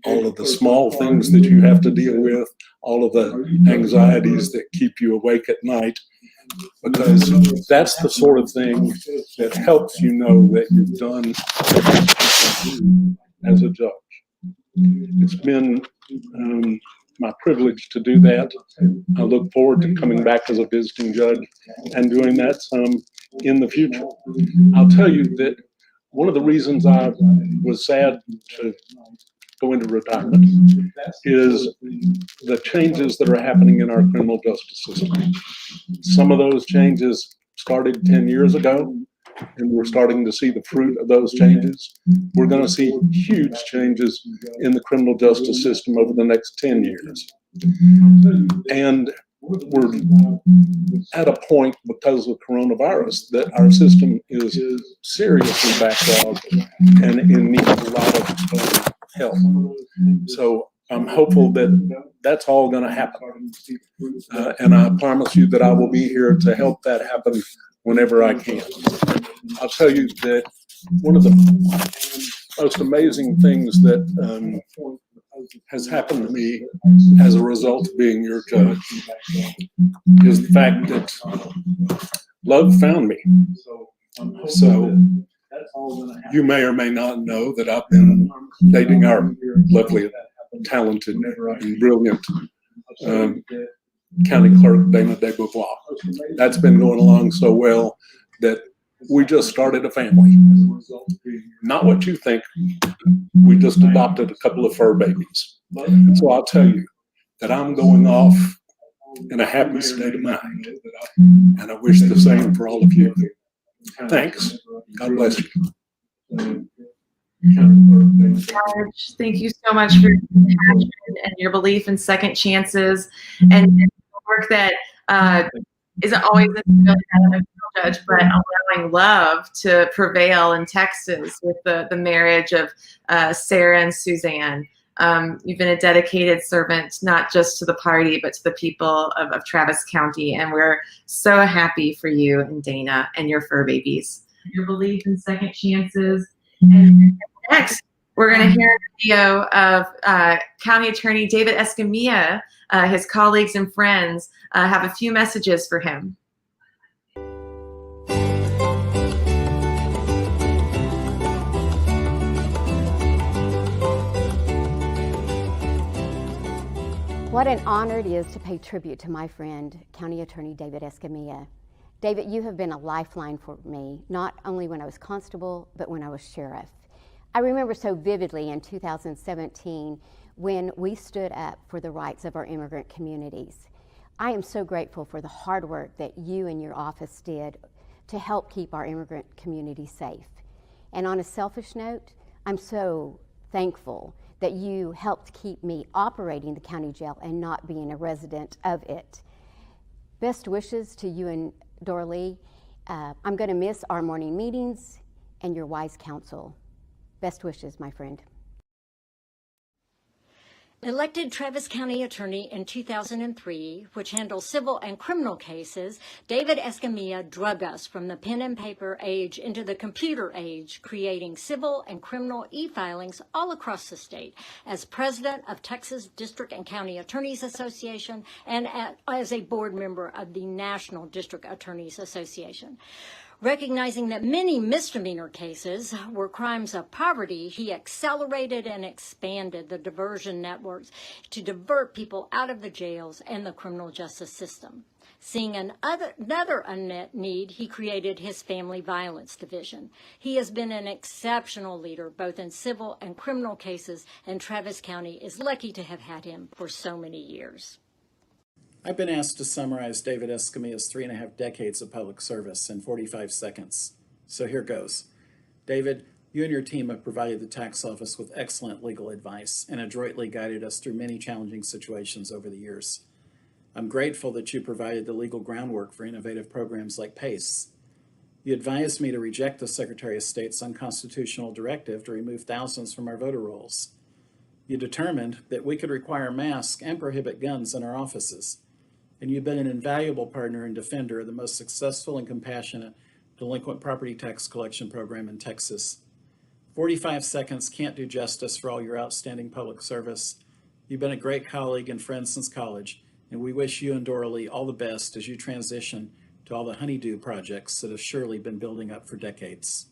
all of the small things that you have to deal with, all of the anxieties that keep you awake at night, because that's the sort of thing that helps you know that you've done as a judge. It's been my privilege to do that. I look forward to coming back as a visiting judge and doing that some in the future. I'll tell you that one of the reasons I was sad to go into retirement is the changes that are happening in our criminal justice system. Some of those changes started 10 years ago, and we're starting to see the fruit of those changes. We're going to see huge changes in the criminal justice system over the next 10 years. And we're at a point, because of coronavirus, that our system is seriously backlogged and in need of a lot of help. So I'm hopeful that that's all going to happen. And I promise you that I will be here to help that happen whenever I can. I'll tell you that one of the most amazing things that has happened to me as a result of being your judge is the fact that love found me. So you may or may not know that I've been dating our lovely, talented, and brilliant county clerk, Dana de Beauvoir. That's been going along so well that we just started a family. Not what you think. We just adopted a couple of fur babies. So I'll tell you that I'm going off in a happy state of mind. And I wish the same for all of you. Thanks. God bless you. Judge, thank you so much for your passion and your belief in second chances and the work that isn't always a judge, but allowing love to prevail in Texas with the marriage of Sarah and Suzanne. You've been a dedicated servant, not just to the party, but to the people of Travis County. And we're so happy for you and Dana and your fur babies. Your belief in second chances. And next, we're going to hear a video of County Attorney David Escamilla. His colleagues and friends have a few messages for him. What an honor it is to pay tribute to my friend, County Attorney David Escamilla. David, you have been a lifeline for me, not only when I was constable, but when I was sheriff. I remember so vividly in 2017 when we stood up for the rights of our immigrant communities. I am so grateful for the hard work that you and your office did to help keep our immigrant community safe. And on a selfish note, I'm so thankful that you helped keep me operating the county jail and not being a resident of it. Best wishes to you and Dorlee. I'm going to miss our morning meetings and your wise counsel. Best wishes, my friend. Elected Travis County Attorney in 2003, which handles civil and criminal cases, David Escamilla drug us from the pen and paper age into the computer age, creating civil and criminal e-filings all across the state. As president of Texas District and County Attorneys Association and as a board member of the National District Attorneys Association. Recognizing that many misdemeanor cases were crimes of poverty, he accelerated and expanded the diversion networks to divert people out of the jails and the criminal justice system. Seeing another unmet need, he created his Family Violence Division. He has been an exceptional leader both in civil and criminal cases, and Travis County is lucky to have had him for so many years. I've been asked to summarize David Escamilla's 3.5 decades of public service in 45 seconds. So here goes. David, you and your team have provided the tax office with excellent legal advice and adroitly guided us through many challenging situations over the years. I'm grateful that you provided the legal groundwork for innovative programs like PACE. You advised me to reject the Secretary of State's unconstitutional directive to remove thousands from our voter rolls. You determined that we could require masks and prohibit guns in our offices. And you've been an invaluable partner and defender of the most successful and compassionate delinquent property tax collection program in Texas. 45 seconds can't do justice for all your outstanding public service. You've been a great colleague and friend since college, and we wish you and Dorlee all the best as you transition to all the honeydew projects that have surely been building up for decades.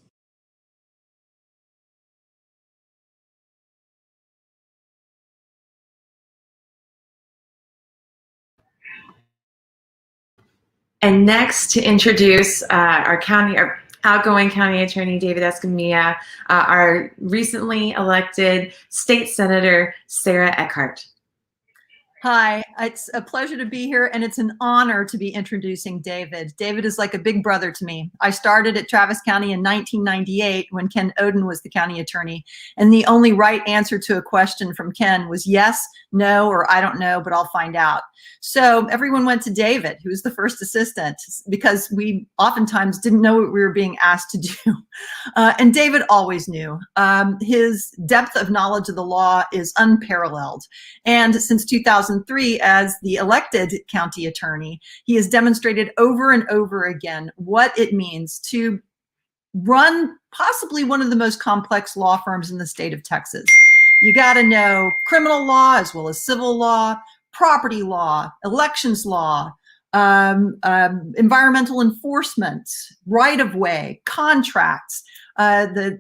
And next, to introduce our outgoing County Attorney David Escamilla, our recently elected State Senator Sarah Eckhart. Hi, it's a pleasure to be here, and it's an honor to be introducing David. David is like a big brother to me. I started at Travis County in 1998 when Ken Oden was the county attorney, and the only right answer to a question from Ken was yes, no, or I don't know, but I'll find out. So everyone went to David, who was the first assistant, because we oftentimes didn't know what we were being asked to do. And David always knew. His depth of knowledge of the law is unparalleled. And since 2003, as the elected county attorney, he has demonstrated over and over again what it means to run possibly one of the most complex law firms in the state of Texas. You got to know criminal law as well as civil law, property law, elections law, environmental enforcement, right-of-way, contracts, the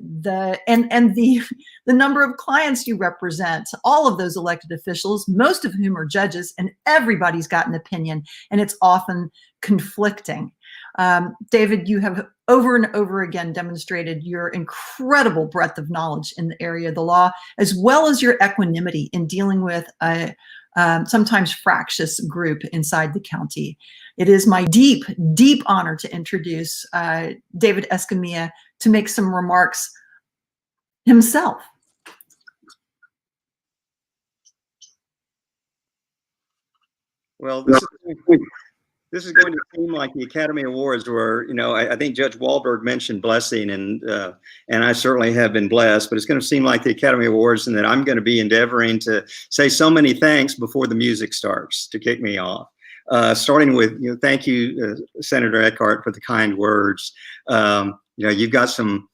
number of clients you represent, all of those elected officials, most of whom are judges, and everybody's got an opinion, and it's often conflicting. David, you have over and over again demonstrated your incredible breadth of knowledge in the area of the law, as well as your equanimity in dealing with a sometimes fractious group inside the county. It is my deep, deep honor to introduce David Escamilla to make some remarks himself. Well, this is going to seem like the Academy Awards where, you know, I think Judge Wahlberg mentioned blessing, and I certainly have been blessed, but it's going to seem like the Academy Awards, and that I'm going to be endeavoring to say so many thanks before the music starts to kick me off. Starting with, you know, thank you, Senator Eckhart, for the kind words. You know, you've got some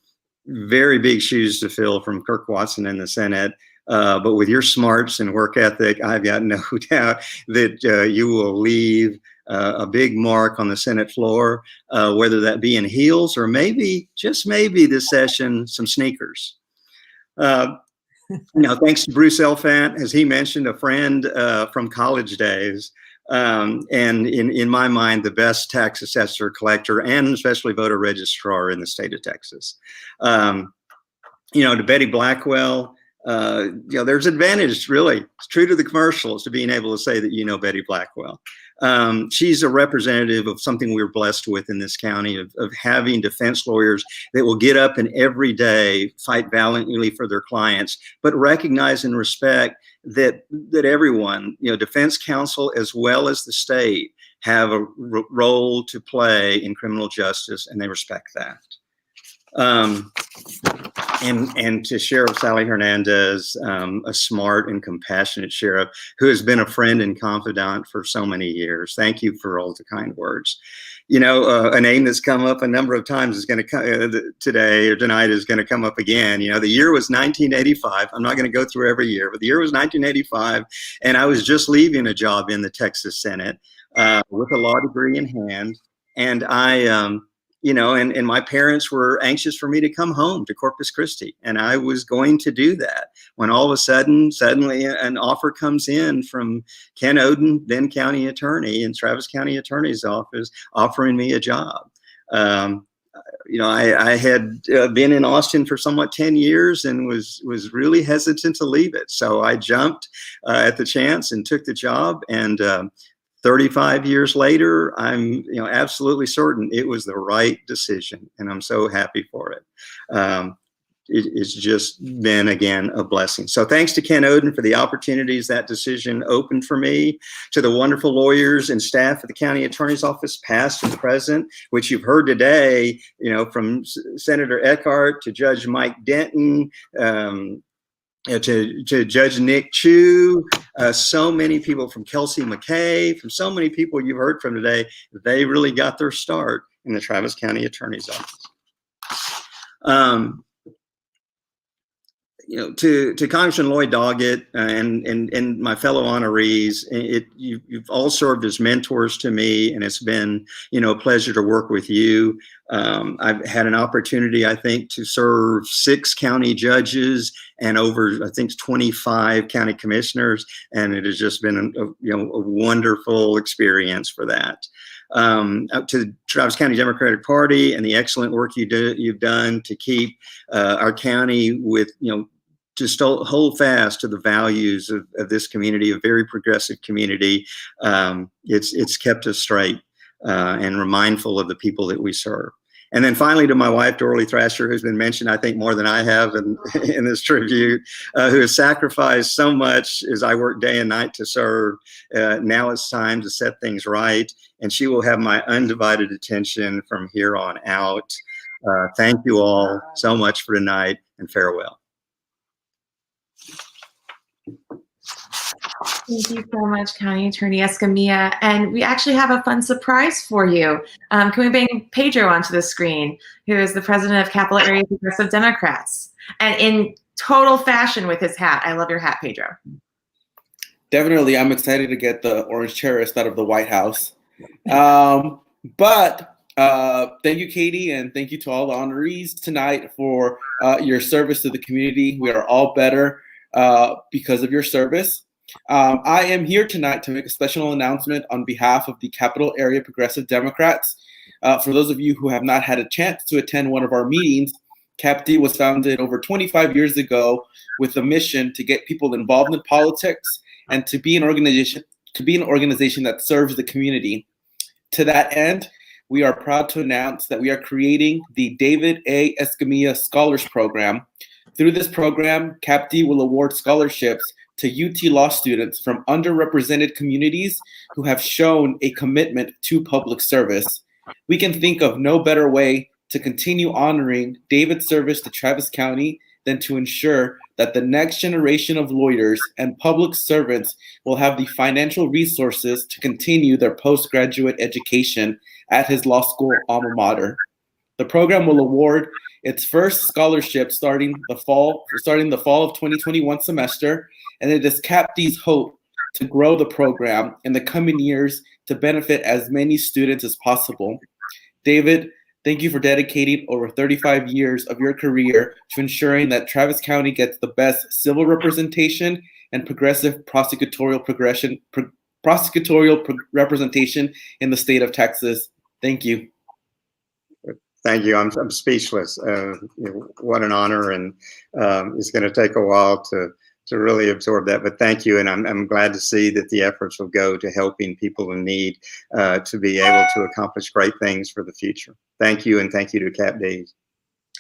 very big shoes to fill from Kirk Watson in the Senate. But with your smarts and work ethic, I've got no doubt that you will leave a big mark on the Senate floor, whether that be in heels or maybe, just maybe this session, some sneakers. Now, thanks to Bruce Elfant, as he mentioned, a friend from college days, and in my mind, the best tax assessor, collector, and especially voter registrar in the state of Texas. You know, to Betty Blackwell, you know, there's advantage, really. It's true to the commercials to being able to say that you know Betty Blackwell. She's a representative of something we're blessed with in this county, of having defense lawyers that will get up and every day fight valiantly for their clients, but recognize and respect that everyone, you know, defense counsel as well as the state, have a role to play in criminal justice, and they respect that. And to Sheriff Sally Hernandez, a smart and compassionate sheriff who has been a friend and confidant for so many years. Thank you for all the kind words. You know, a name that's come up a number of times is going to come today or tonight is going to come up again. You know, the year was 1985. I'm not going to go through every year, but the year was 1985, and I was just leaving a job in the Texas Senate with a law degree in hand, and I. You know, and my parents were anxious for me to come home to Corpus Christi, and I was going to do that when all of a sudden, suddenly an offer comes in from Ken Oden, then county attorney in Travis County Attorney's Office, offering me a job. You know, I had been in Austin for somewhat 10 years and was really hesitant to leave it. So I jumped at the chance and took the job, and 35 years later, I'm, you know, absolutely certain it was the right decision, and I'm so happy for it. It's just been, again, a blessing. So thanks to Ken Oden for the opportunities that decision opened for me, to the wonderful lawyers and staff at the County Attorney's Office, past and present, which you've heard today, you know, from Senator Eckhart to Judge Mike Denton, to Judge Nick Chu, so many people, from Kelsey McKay, from so many people you've heard from today. They really got their start in the Travis County Attorney's Office. You know, to Congressman Lloyd Doggett and my fellow honorees, you've all served as mentors to me, and it's been, you know, a pleasure to work with you. I've had an opportunity, I think, to serve 6 county judges and over, I think, 25 county commissioners, and it has just been a wonderful experience for that. Up to the Travis County Democratic Party and the excellent work you've done to keep our county with, you know, to still hold fast to the values of this community, a very progressive community. It's kept us straight and we're mindful of the people that we serve. And then finally, to my wife, Dorley Thrasher, who's been mentioned, I think, more than I have in this tribute, who has sacrificed so much as I work day and night to serve. Now it's time to set things right, and she will have my undivided attention from here on out. Thank you all so much for tonight, and farewell. Thank you so much, County Attorney Escamilla. And we actually have a fun surprise for you. Can we bring Pedro onto the screen, who is the president of Capital Area Progressive Democrats, and in total fashion with his hat. I love your hat, Pedro. Definitely, I'm excited to get the orange terrorist out of the White House. But thank you, Katie, and thank you to all the honorees tonight for your service to the community. We are all better because of your service. I am here tonight to make a special announcement on behalf of the Capital Area Progressive Democrats. For those of you who have not had a chance to attend one of our meetings, CAPD was founded over 25 years ago with a mission to get people involved in politics and to be an organization that serves the community. To that end, we are proud to announce that we are creating the David A. Escamilla Scholars Program. Through this program, CAPD will award scholarships to UT Law students from underrepresented communities who have shown a commitment to public service. We can think of no better way to continue honoring David's service to Travis County than to ensure that the next generation of lawyers and public servants will have the financial resources to continue their postgraduate education at his law school alma mater. The program will award its first scholarship starting the fall of 2021 semester, and it is CAPD's hope to grow the program in the coming years to benefit as many students as possible. David, thank you for dedicating over 35 years of your career to ensuring that Travis County gets the best civil representation and progressive prosecutorial representation in the state of Texas. Thank you. Thank you. I'm speechless. What an honor, and it's going to take a while to really absorb that. But thank you, and I'm glad to see that the efforts will go to helping people in need to be able to accomplish great things for the future. Thank you, and thank you to CAPD.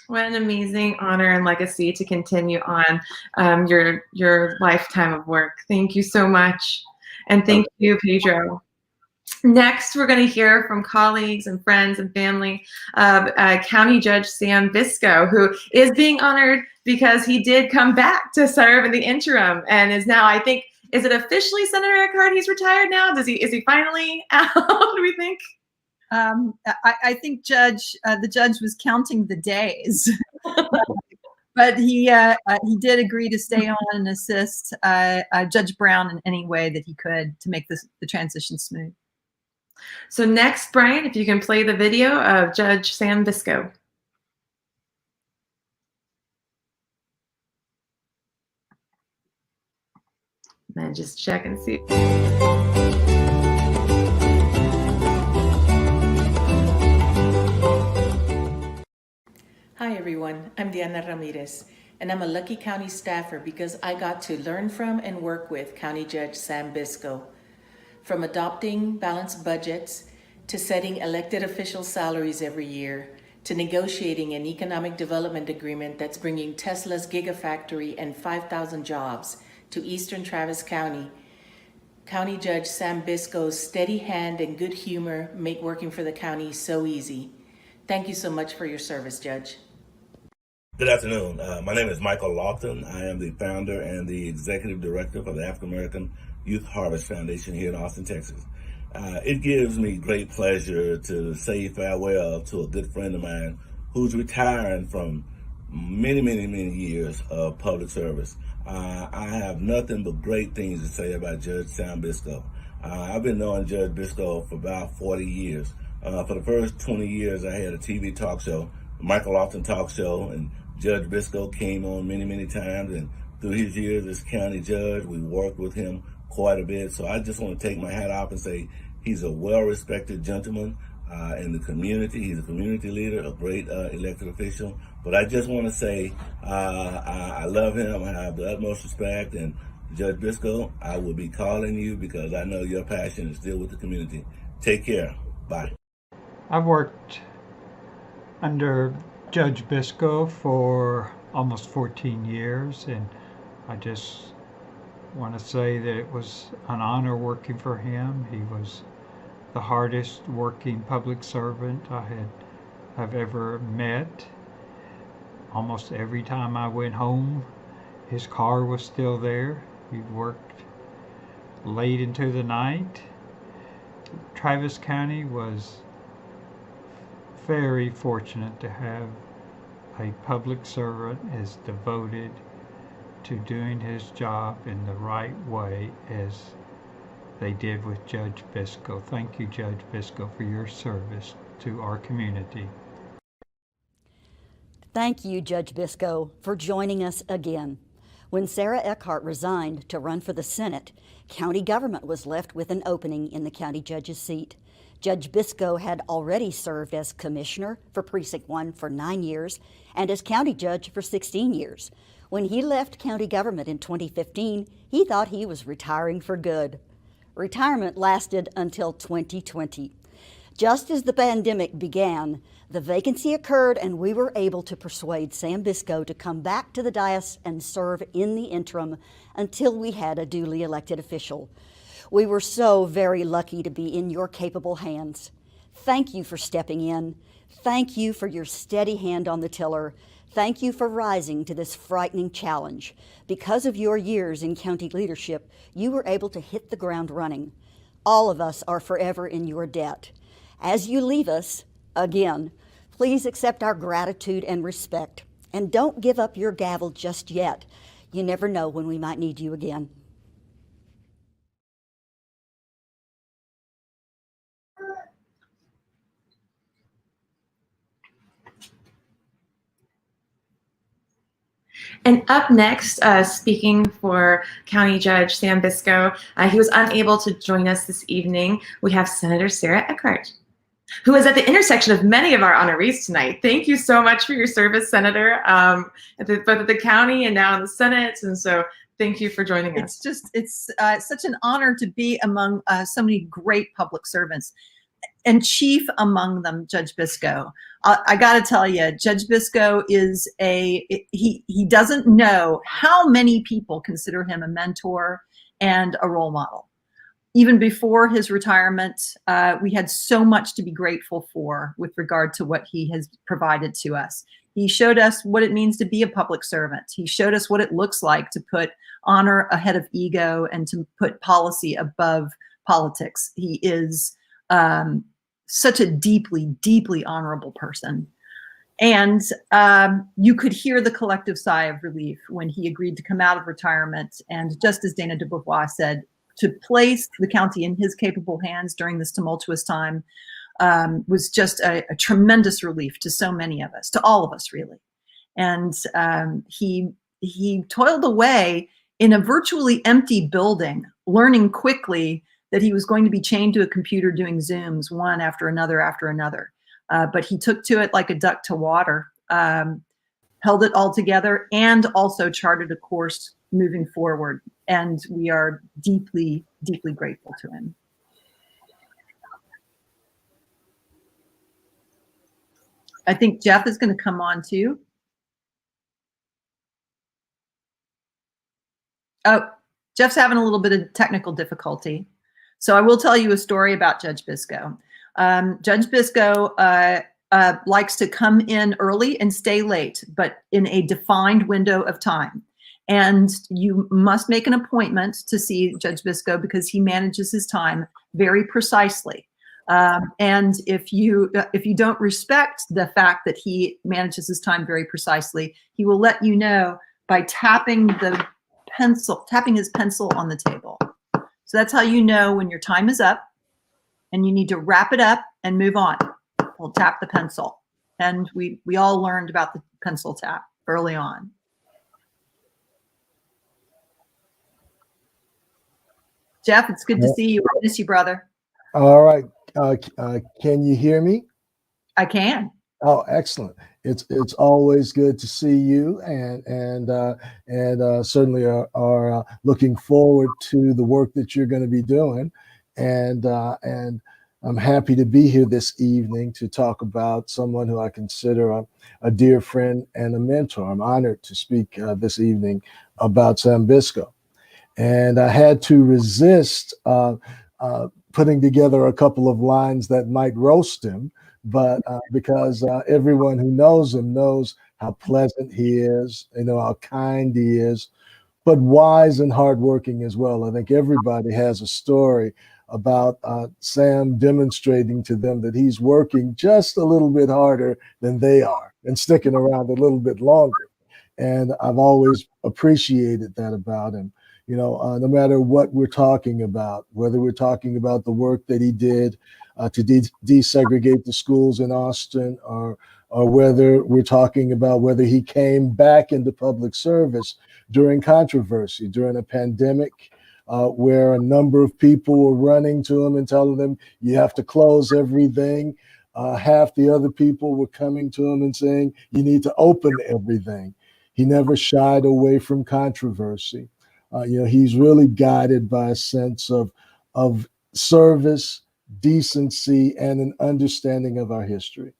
What an amazing honor and legacy to continue on your lifetime of work. Thank you so much, and thank you, Pedro. Next, we're going to hear from colleagues and friends and family of County Judge Sam Biscoe, who is being honored because he did come back to serve in the interim and is now, I think, is it officially, Senator Eckhart, he's retired now? Is he finally out, do we think? I think the judge was counting the days. But he did agree to stay on and assist Judge Brown in any way that he could to make the transition smooth. So next, Brian, if you can play the video of Judge Sam Biscoe. And just check and see. Hi everyone, I'm Diana Ramirez, and I'm a Lucky County staffer because I got to learn from and work with County Judge Sam Biscoe. From adopting balanced budgets, to setting elected official salaries every year, to negotiating an economic development agreement that's bringing Tesla's Gigafactory and 5,000 jobs to Eastern Travis County, County Judge Sam Biscoe's steady hand and good humor make working for the county so easy. Thank you so much for your service, Judge. Good afternoon. My name is Michael Lofton. I am the founder and the executive director of the African American Youth Harvest Foundation here in Austin, Texas. It gives me great pleasure to say farewell to a good friend of mine who's retiring from many, many, many years of public service. I have nothing but great things to say about Judge Sam Biscoe. I've been knowing Judge Biscoe for about 40 years. For the first 20 years, I had a TV talk show, Michael Lofton Talk Show, and Judge Biscoe came on many, many times. And through his years as county judge, we worked with him quite a bit. So I just want to take my hat off and say he's a well-respected gentleman in the community. He's a community leader, a great elected official. But I just want to say I love him. I have the utmost respect. And Judge Biscoe, I will be calling you because I know your passion is still with the community. Take care. Bye. I've worked under Judge Biscoe for almost 14 years, and I just want to say that it was an honor working for him. He was the hardest working public servant I've ever met. Almost every time I went home, his car was still there. He worked late into the night. Travis County was very fortunate to have a public servant as devoted to doing his job in the right way as they did with Judge Biscoe. Thank you, Judge Biscoe, for your service to our community. Thank you, Judge Biscoe, for joining us again. When Sarah Eckhart resigned to run for the Senate, county government was left with an opening in the county judge's seat. Judge Biscoe had already served as commissioner for Precinct 1 for 9 years and as county judge for 16 years. When he left county government in 2015, he thought he was retiring for good. Retirement lasted until 2020. Just as the pandemic began, the vacancy occurred and we were able to persuade Sam Biscoe to come back to the dais and serve in the interim until we had a duly elected official. We were so very lucky to be in your capable hands. Thank you for stepping in. Thank you for your steady hand on the tiller. Thank you for rising to this frightening challenge. Because of your years in county leadership, you were able to hit the ground running. All of us are forever in your debt. As you leave us, again, please accept our gratitude and respect. And don't give up your gavel just yet. You never know when we might need you again. And up next, speaking for County Judge Sam Biscoe, he was unable to join us this evening. We have Senator Sarah Eckhart, who is at the intersection of many of our honorees tonight. Thank you so much for your service, Senator, both at the county and now in the Senate. And so thank you for joining us. It's such an honor to be among so many great public servants, and chief among them, Judge Biscoe. I got to tell you, Judge Biscoe is he doesn't know how many people consider him a mentor and a role model. Even before his retirement, we had so much to be grateful for with regard to what he has provided to us. He showed us what it means to be a public servant. He showed us what it looks like to put honor ahead of ego and to put policy above politics. He is such a deeply, deeply honorable person. And you could hear the collective sigh of relief when he agreed to come out of retirement. And just as Dana de Beauvoir said, to place the county in his capable hands during this tumultuous time was just a tremendous relief to so many of us, to all of us, really. And he toiled away in a virtually empty building, learning quickly that he was going to be chained to a computer doing Zooms one after another. But he took to it like a duck to water, held it all together, and also charted a course moving forward. And we are deeply, deeply grateful to him. I think Jeff is going to come on too. Oh, Jeff's having a little bit of technical difficulty. So I will tell you a story about Judge Biscoe. Judge Biscoe likes to come in early and stay late, but in a defined window of time. And you must make an appointment to see Judge Biscoe because he manages his time very precisely. And if you don't respect the fact that he manages his time very precisely, he will let you know by tapping his pencil on the table. So that's how you know when your time is up and you need to wrap it up and move on. We'll tap the pencil. And we all learned about the pencil tap early on. Jeff, it's good to see you. I miss you, brother. All right. Can you hear me? I can. Oh, excellent. It's always good to see you, and certainly are looking forward to the work that you're going to be doing, and I'm happy to be here this evening to talk about someone who I consider a dear friend and a mentor. I'm honored to speak this evening about Sam Biscoe, and I had to resist putting together a couple of lines that might roast him. But because everyone who knows him knows how pleasant he is, how kind he is, but wise and hardworking as well. I think everybody has a story about Sam demonstrating to them that he's working just a little bit harder than they are and sticking around a little bit longer. And I've always appreciated that about him. No matter what we're talking about, whether we're talking about the work that he did to desegregate the schools in Austin, or whether we're talking about whether he came back into public service during controversy, during a pandemic, where a number of people were running to him and telling them, you have to close everything. Half the other people were coming to him and saying, you need to open everything. He never shied away from controversy. He's really guided by a sense of service, decency, and an understanding of our history.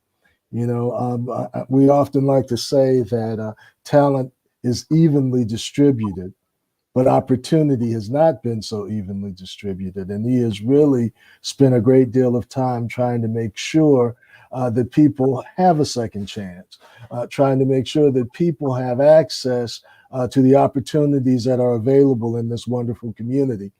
We often like to say that talent is evenly distributed, but opportunity has not been so evenly distributed. And he has really spent a great deal of time trying to make sure that people have a second chance, trying to make sure that people have access to the opportunities that are available in this wonderful community.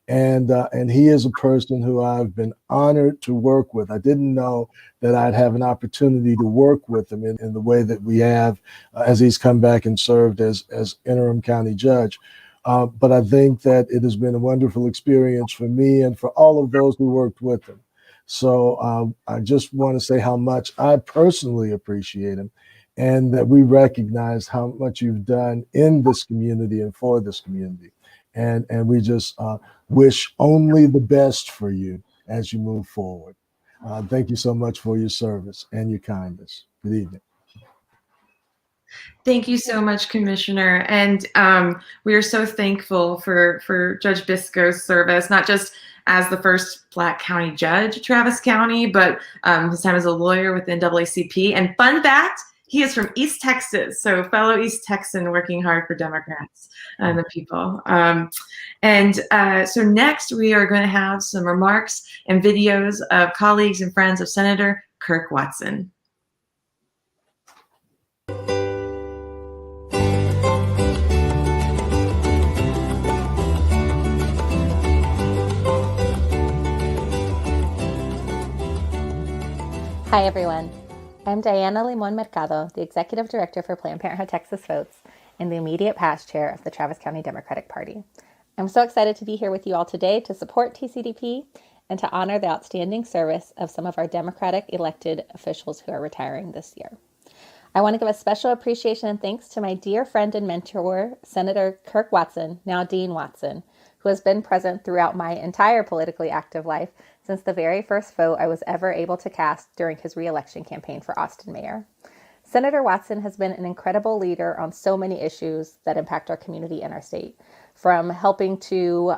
And he is a person who I've been honored to work with. I didn't know that I'd have an opportunity to work with him in the way that we have as he's come back and served as interim county judge. But I think that it has been a wonderful experience for me and for all of those who worked with him. So I just want to say how much I personally appreciate him, and that we recognize how much you've done in this community and for this community. And we just wish only the best for you as you move forward. Thank you so much for your service and your kindness. Good evening. Thank you so much, Commissioner. And we are so thankful for Judge Biscoe's service, not just as the first Black county judge at Travis County, but his time as a lawyer with the NAACP. And fun fact, he is from East Texas, so fellow East Texan working hard for Democrats and the people. So next we are going to have some remarks and videos of colleagues and friends of Senator Kirk Watson. Hi, everyone. I'm Diana Limon Mercado, the Executive Director for Planned Parenthood Texas Votes and the immediate past chair of the Travis County Democratic Party. I'm so excited to be here with you all today to support TCDP and to honor the outstanding service of some of our Democratic elected officials who are retiring this year. I want to give a special appreciation and thanks to my dear friend and mentor, Senator Kirk Watson, now Dean Watson, who has been present throughout my entire politically active life since the very first vote I was ever able to cast during his re-election campaign for Austin mayor. Senator Watson has been an incredible leader on so many issues that impact our community and our state, from helping to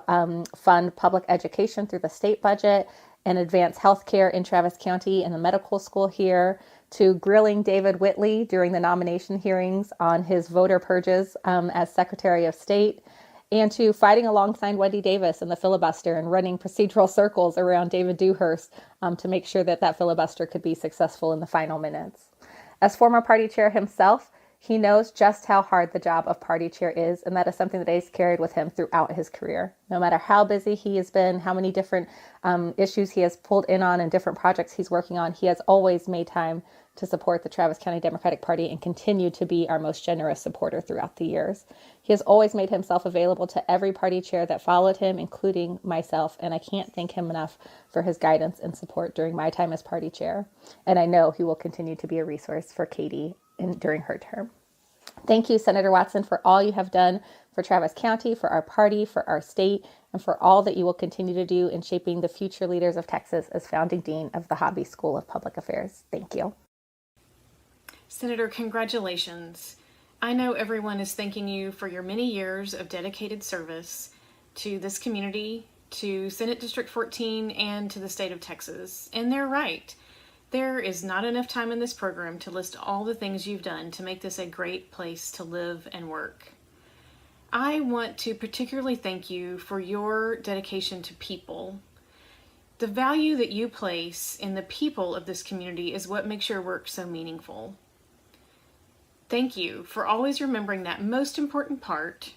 fund public education through the state budget and advance healthcare in Travis County and the medical school here, to grilling David Whitley during the nomination hearings on his voter purges as Secretary of State, and to fighting alongside Wendy Davis in the filibuster and running procedural circles around David Dewhurst to make sure that filibuster could be successful in the final minutes. As former party chair himself, he knows just how hard the job of party chair is, and that is something that he's carried with him throughout his career. No matter how busy he has been, how many different issues he has pulled in on and different projects he's working on, he has always made time to support the Travis County Democratic Party and continue to be our most generous supporter throughout the years. He has always made himself available to every party chair that followed him, including myself, and I can't thank him enough for his guidance and support during my time as party chair. And I know he will continue to be a resource for Katie during her term. Thank you, Senator Watson, for all you have done for Travis County, for our party, for our state, and for all that you will continue to do in shaping the future leaders of Texas as founding dean of the Hobby School of Public Affairs. Thank you. Senator, congratulations. I know everyone is thanking you for your many years of dedicated service to this community, to Senate District 14, and to the state of Texas. And they're right. There is not enough time in this program to list all the things you've done to make this a great place to live and work. I want to particularly thank you for your dedication to people. The value that you place in the people of this community is what makes your work so meaningful. Thank you for always remembering that most important part,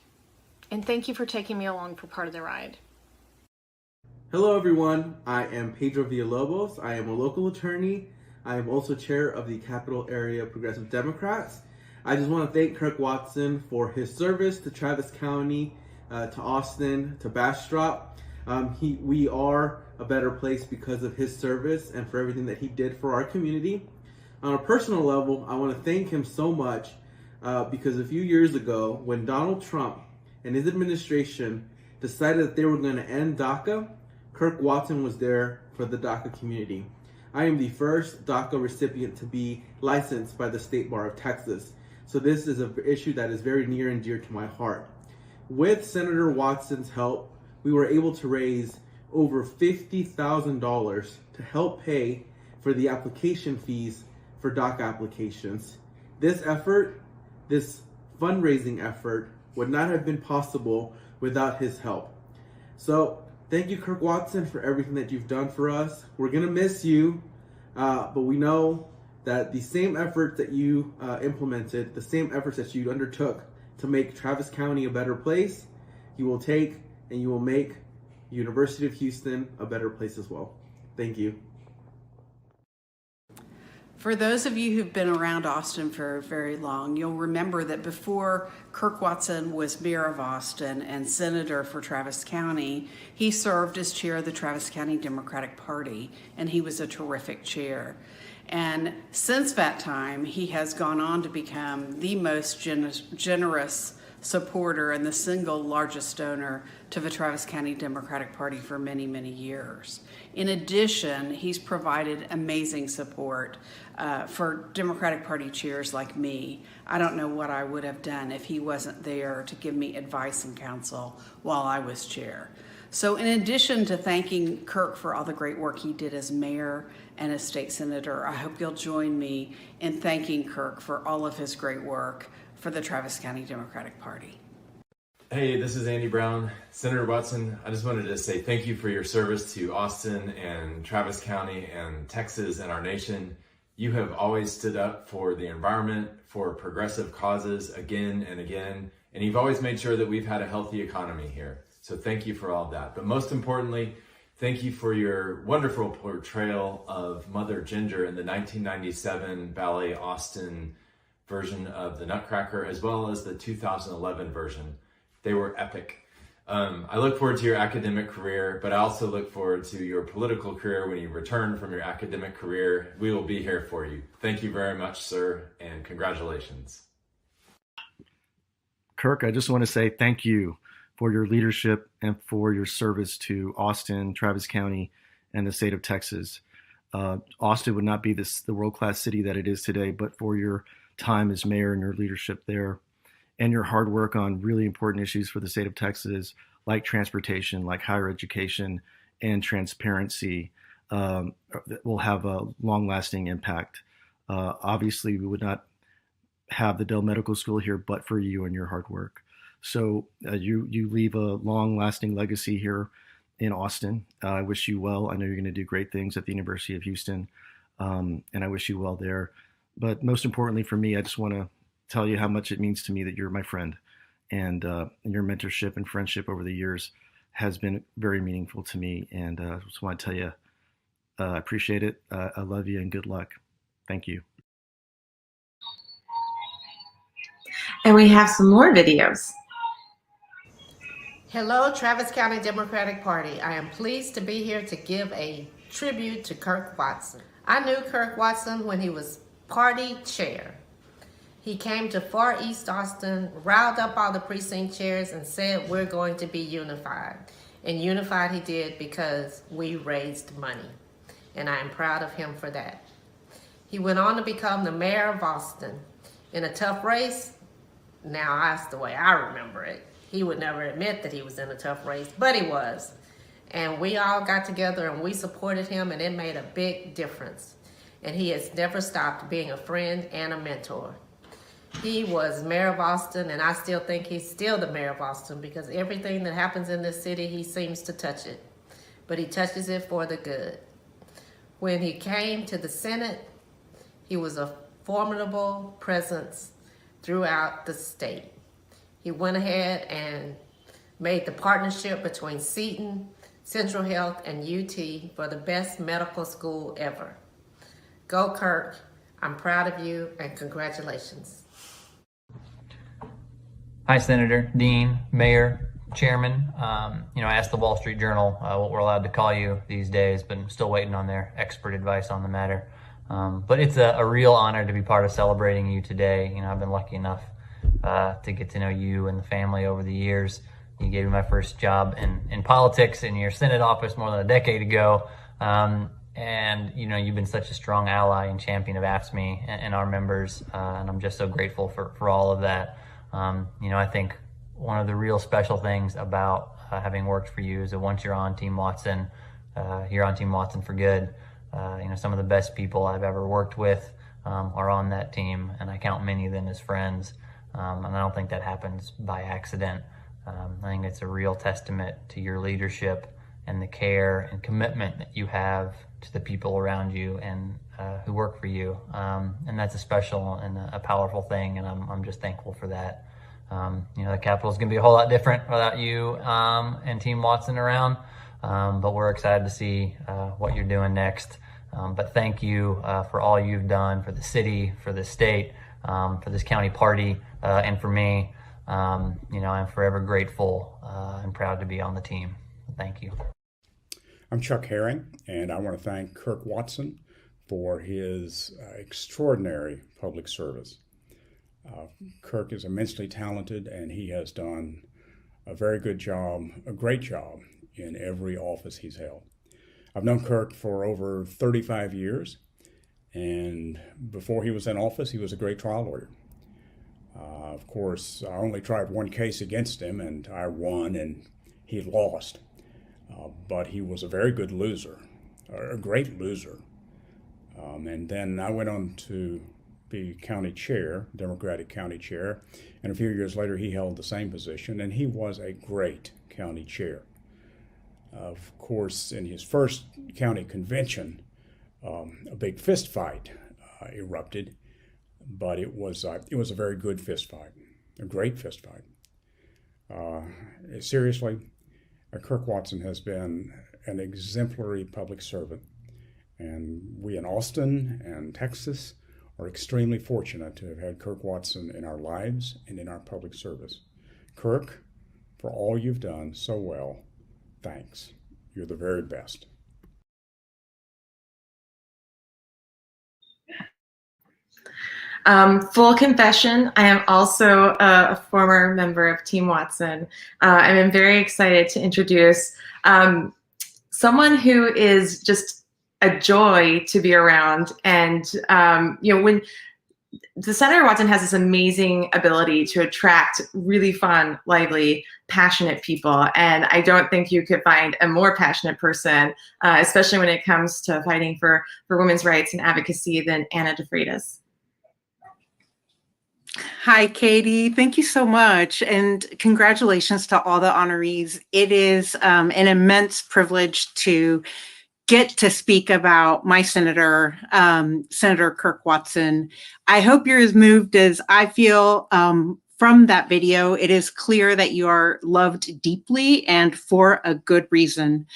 and thank you for taking me along for part of the ride. Hello everyone, I am Pedro Villalobos. I am a local attorney. I am also chair of the Capital Area Progressive Democrats. I just want to thank Kirk Watson for his service to Travis County to Austin, to Bastrop. We are a better place because of his service and for everything that he did for our community. On a personal level, I want to thank him so much because a few years ago, when Donald Trump and his administration decided that they were going to end DACA, Kirk Watson was there for the DACA community. I am the first DACA recipient to be licensed by the State Bar of Texas. So this is an issue that is very near and dear to my heart. With Senator Watson's help, we were able to raise over $50,000 to help pay for the application fees for DACA applications. This effort, this fundraising effort, would not have been possible without his help. So thank you, Kirk Watson, for everything that you've done for us. We're gonna miss you, but we know that the same efforts that you implemented, the same efforts that you undertook to make Travis County a better place, you will take and you will make University of Houston a better place as well. Thank you. For those of you who've been around Austin for very long, you'll remember that before Kirk Watson was mayor of Austin and senator for Travis County, he served as chair of the Travis County Democratic Party, and he was a terrific chair. And since that time, he has gone on to become the most generous supporter and the single largest donor to the Travis County Democratic Party for many, many years. In addition, he's provided amazing support for Democratic Party chairs like me. I don't know what I would have done if he wasn't there to give me advice and counsel while I was chair. So in addition to thanking Kirk for all the great work he did as mayor and as state senator, I hope you'll join me in thanking Kirk for all of his great work for the Travis County Democratic Party. Hey, this is Andy Brown. Senator Watson, I just wanted to say thank you for your service to Austin and Travis County and Texas and our nation. You have always stood up for the environment, for progressive causes again and again, and you've always made sure that we've had a healthy economy here. So thank you for all of that. But most importantly, thank you for your wonderful portrayal of Mother Ginger in the 1997 Ballet Austin version of The Nutcracker, as well as the 2011 version. They were epic. I look forward to your academic career, but I also look forward to your political career when you return from your academic career. We will be here for you. Thank you very much, sir, and congratulations. Kirk, I just want to say thank you for your leadership and for your service to Austin, Travis County, and the state of Texas. Austin would not be the world-class city that it is today, but for your time as mayor and your leadership there and your hard work on really important issues for the state of Texas, like transportation, like higher education and transparency, will have a long-lasting impact. Obviously, we would not have the Dell Medical School here but for you and your hard work. So you leave a long-lasting legacy here in Austin. I wish you well. I know you're going to do great things at the University of Houston, and I wish you well there. But most importantly for me, I just want to tell you how much it means to me that you're my friend, and your mentorship and friendship over the years has been very meaningful to me. And I just want to tell you, I appreciate it. I love you and good luck. Thank you. And we have some more videos. Hello, Travis County Democratic Party. I am pleased to be here to give a tribute to Kirk Watson. I knew Kirk Watson when he was party chair. He came to Far East Austin, riled up all the precinct chairs and said, we're going to be unified. And unified he did because we raised money. And I am proud of him for that. He went on to become the mayor of Austin. In a tough race, now that's the way I remember it. He would never admit that he was in a tough race, but he was. And we all got together and we supported him, and it made a big difference. And he has never stopped being a friend and a mentor. He was mayor of Austin, and I still think he's still the mayor of Austin because everything that happens in this city, he seems to touch it. But he touches it for the good. When he came to the Senate, he was a formidable presence throughout the state. He went ahead and made the partnership between Seton, Central Health, and UT for the best medical school ever. Go Kirk, I'm proud of you and congratulations. Hi, Senator, Dean, Mayor, Chairman. You know, I asked the Wall Street Journal what we're allowed to call you these days, but I'm still waiting on their expert advice on the matter. But it's a real honor to be part of celebrating you today. You know, I've been lucky enough to get to know you and the family over the years. You gave me my first job in politics in your Senate office more than a decade ago. And, you know, you've been such a strong ally and champion of AFSCME and our members. And I'm just so grateful for all of that. You know, I think one of the real special things about having worked for you is that once you're on Team Watson, you're on Team Watson for good. You know, some of the best people I've ever worked with are on that team, and I count many of them as friends. And I don't think that happens by accident. I think it's a real testament to your leadership and the care and commitment that you have to the people around you and who work for you. And that's a special and a powerful thing, and I'm just thankful for that. You know, the Capitol is going to be a whole lot different without you and Team Watson around, but we're excited to see what you're doing next. But thank you for all you've done for the city, for the state, for this county party, and for me. You know, I'm forever grateful and proud to be on the team. Thank you. I'm Chuck Herring, and I want to thank Kirk Watson for his extraordinary public service. Kirk is immensely talented, and he has done a very good job, a great job in every office he's held. I've known Kirk for over 35 years, and before he was in office, he was a great trial lawyer. Of course, I only tried one case against him, and I won, and he lost. But he was a very good loser, a great loser. And then I went on to be county chair, Democratic county chair, and a few years later he held the same position, and he was a great county chair. Of course, in his first county convention, a big fist fight erupted, but it was a very good fist fight, a great fist fight. Seriously, Kirk Watson has been an exemplary public servant, and we in Austin and Texas are extremely fortunate to have had Kirk Watson in our lives and in our public service. Kirk, for all you've done so well, thanks. You're the very best. Full confession, I am also a former member of Team Watson. And I'm very excited to introduce someone who is just a joy to be around. And, you know, when the Senator Watson has this amazing ability to attract really fun, lively, passionate people. And I don't think you could find a more passionate person, especially when it comes to fighting for women's rights and advocacy, than Anna DeFreitas. Hi, Katie. Thank you so much. And congratulations to all the honorees. It is an immense privilege to get to speak about my senator, Senator Kirk Watson. I hope you're as moved as I feel from that video. It is clear that you are loved deeply and for a good reason.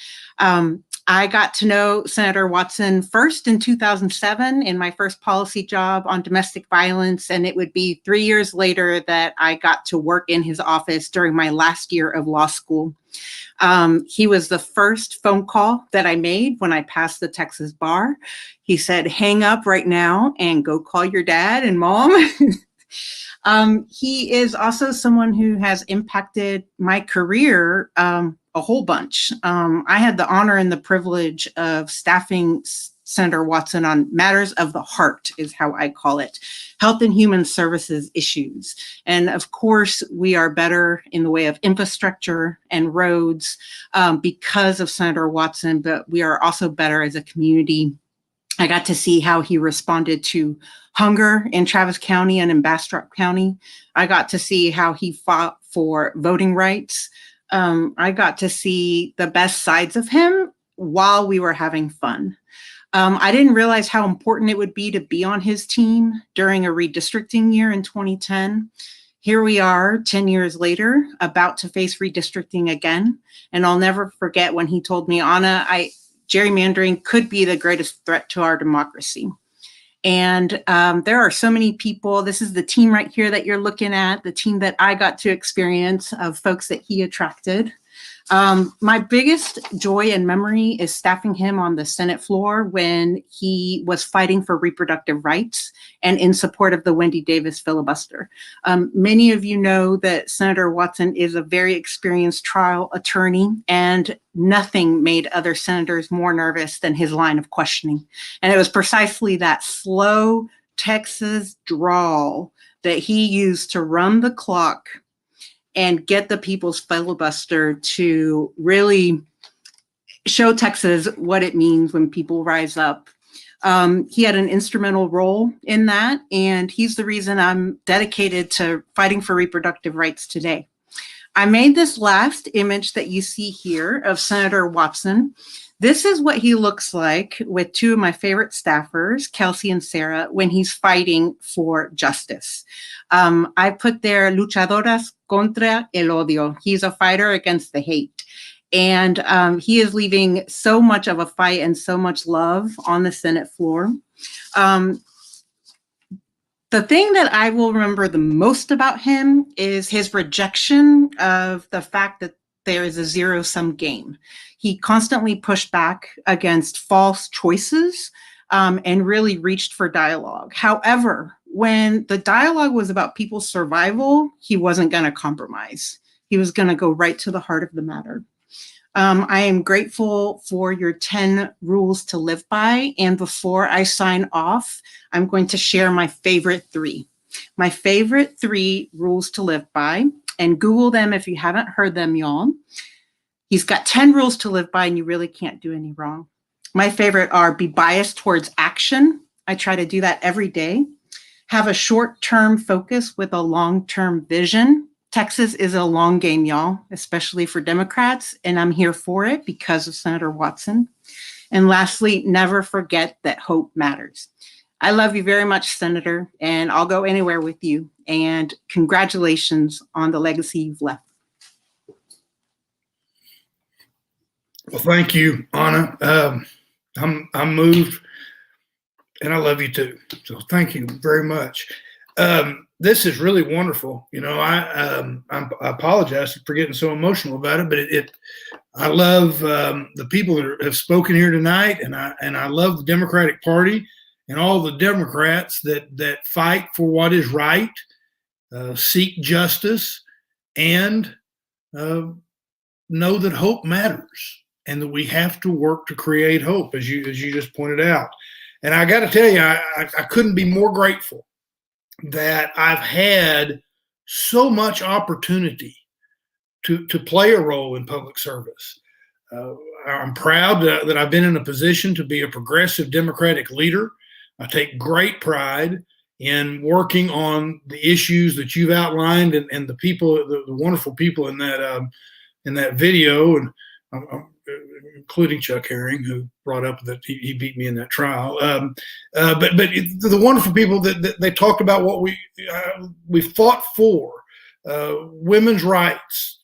I got to know Senator Watson first in 2007 in my first policy job on domestic violence, and it would be 3 years later that I got to work in his office during my last year of law school. He was the first phone call that I made when I passed the Texas bar. He said, hang up right now and go call your dad and mom. He is also someone who has impacted my career a whole bunch. I had the honor and the privilege of staffing Senator Watson on matters of the heart, is how I call it, health and human services issues. And of course, we are better in the way of infrastructure and roads because of Senator Watson, but we are also better as a community. I got to see how he responded to hunger in Travis County and in Bastrop County. I got to see how he fought for voting rights. I got to see the best sides of him while we were having fun. I didn't realize how important it would be to be on his team during a redistricting year in 2010. Here we are 10 years later, about to face redistricting again. And I'll never forget when he told me, Anna, gerrymandering could be the greatest threat to our democracy. And there are so many people. This is the team right here that you're looking at, the team that I got to experience of folks that he attracted. My biggest joy and memory is staffing him on the Senate floor when he was fighting for reproductive rights and in support of the Wendy Davis filibuster. Many of you know that Senator Watson is a very experienced trial attorney, and nothing made other senators more nervous than his line of questioning. And it was precisely that slow Texas drawl that he used to run the clock and get the people's filibuster to really show Texas what it means when people rise up. He had an instrumental role in that, and he's the reason I'm dedicated to fighting for reproductive rights today. I made this last image that you see here of Senator Watson. This is what he looks like with two of my favorite staffers, Kelsey and Sarah, when he's fighting for justice. I put there luchadoras contra el odio. He's a fighter against the hate. And he is leaving so much of a fight and so much love on the Senate floor. The thing that I will remember the most about him is his rejection of the fact that there is a zero-sum game. He constantly pushed back against false choices and really reached for dialogue. However, when the dialogue was about people's survival, he wasn't going to compromise. He was going to go right to the heart of the matter. I am grateful for your 10 rules to live by. And before I sign off, I'm going to share my favorite 3. My favorite 3 rules to live by, and Google them if you haven't heard them, y'all. He's got 10 rules to live by, and you really can't do any wrong. My favorite are: be biased towards action. I try to do that every day. Have a short-term focus with a long-term vision. Texas is a long game, y'all, especially for Democrats, and I'm here for it because of Senator Watson. And lastly, never forget that hope matters. I love you very much, Senator, and I'll go anywhere with you. And congratulations on the legacy you've left. Well, thank you, Anna. I'm moved, and I love you too. So thank you very much. This is really wonderful. You know, I apologize for getting so emotional about it, but I love the people that have spoken here tonight, and I love the Democratic Party and all the Democrats that fight for what is right, seek justice, and know that hope matters, and that we have to work to create hope, as you just pointed out. And I got to tell you, I couldn't be more grateful that I've had so much opportunity to play a role in public service. I'm proud that I've been in a position to be a progressive Democratic leader. I take great pride in working on the issues that you've outlined and the people, the wonderful people in that video, and including Chuck Herring, who brought up that he beat me in that trial. But the wonderful people that they talked about what we fought for: women's rights,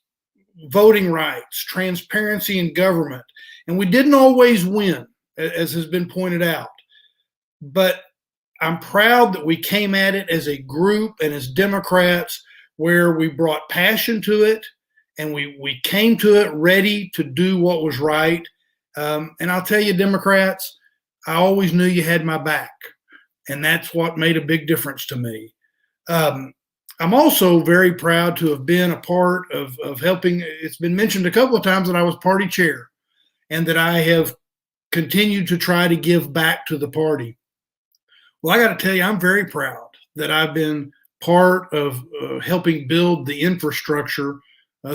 voting rights, transparency in government, and we didn't always win, as has been pointed out. But I'm proud that we came at it as a group and as Democrats, where we brought passion to it, and we came to it ready to do what was right. And I'll tell you, Democrats, I always knew you had my back, and that's what made a big difference to me. I'm also very proud to have been a part of helping. It's been mentioned a couple of times that I was party chair, and that I have continued to try to give back to the party. Well, I got to tell you, I'm very proud that I've been part of helping build the infrastructure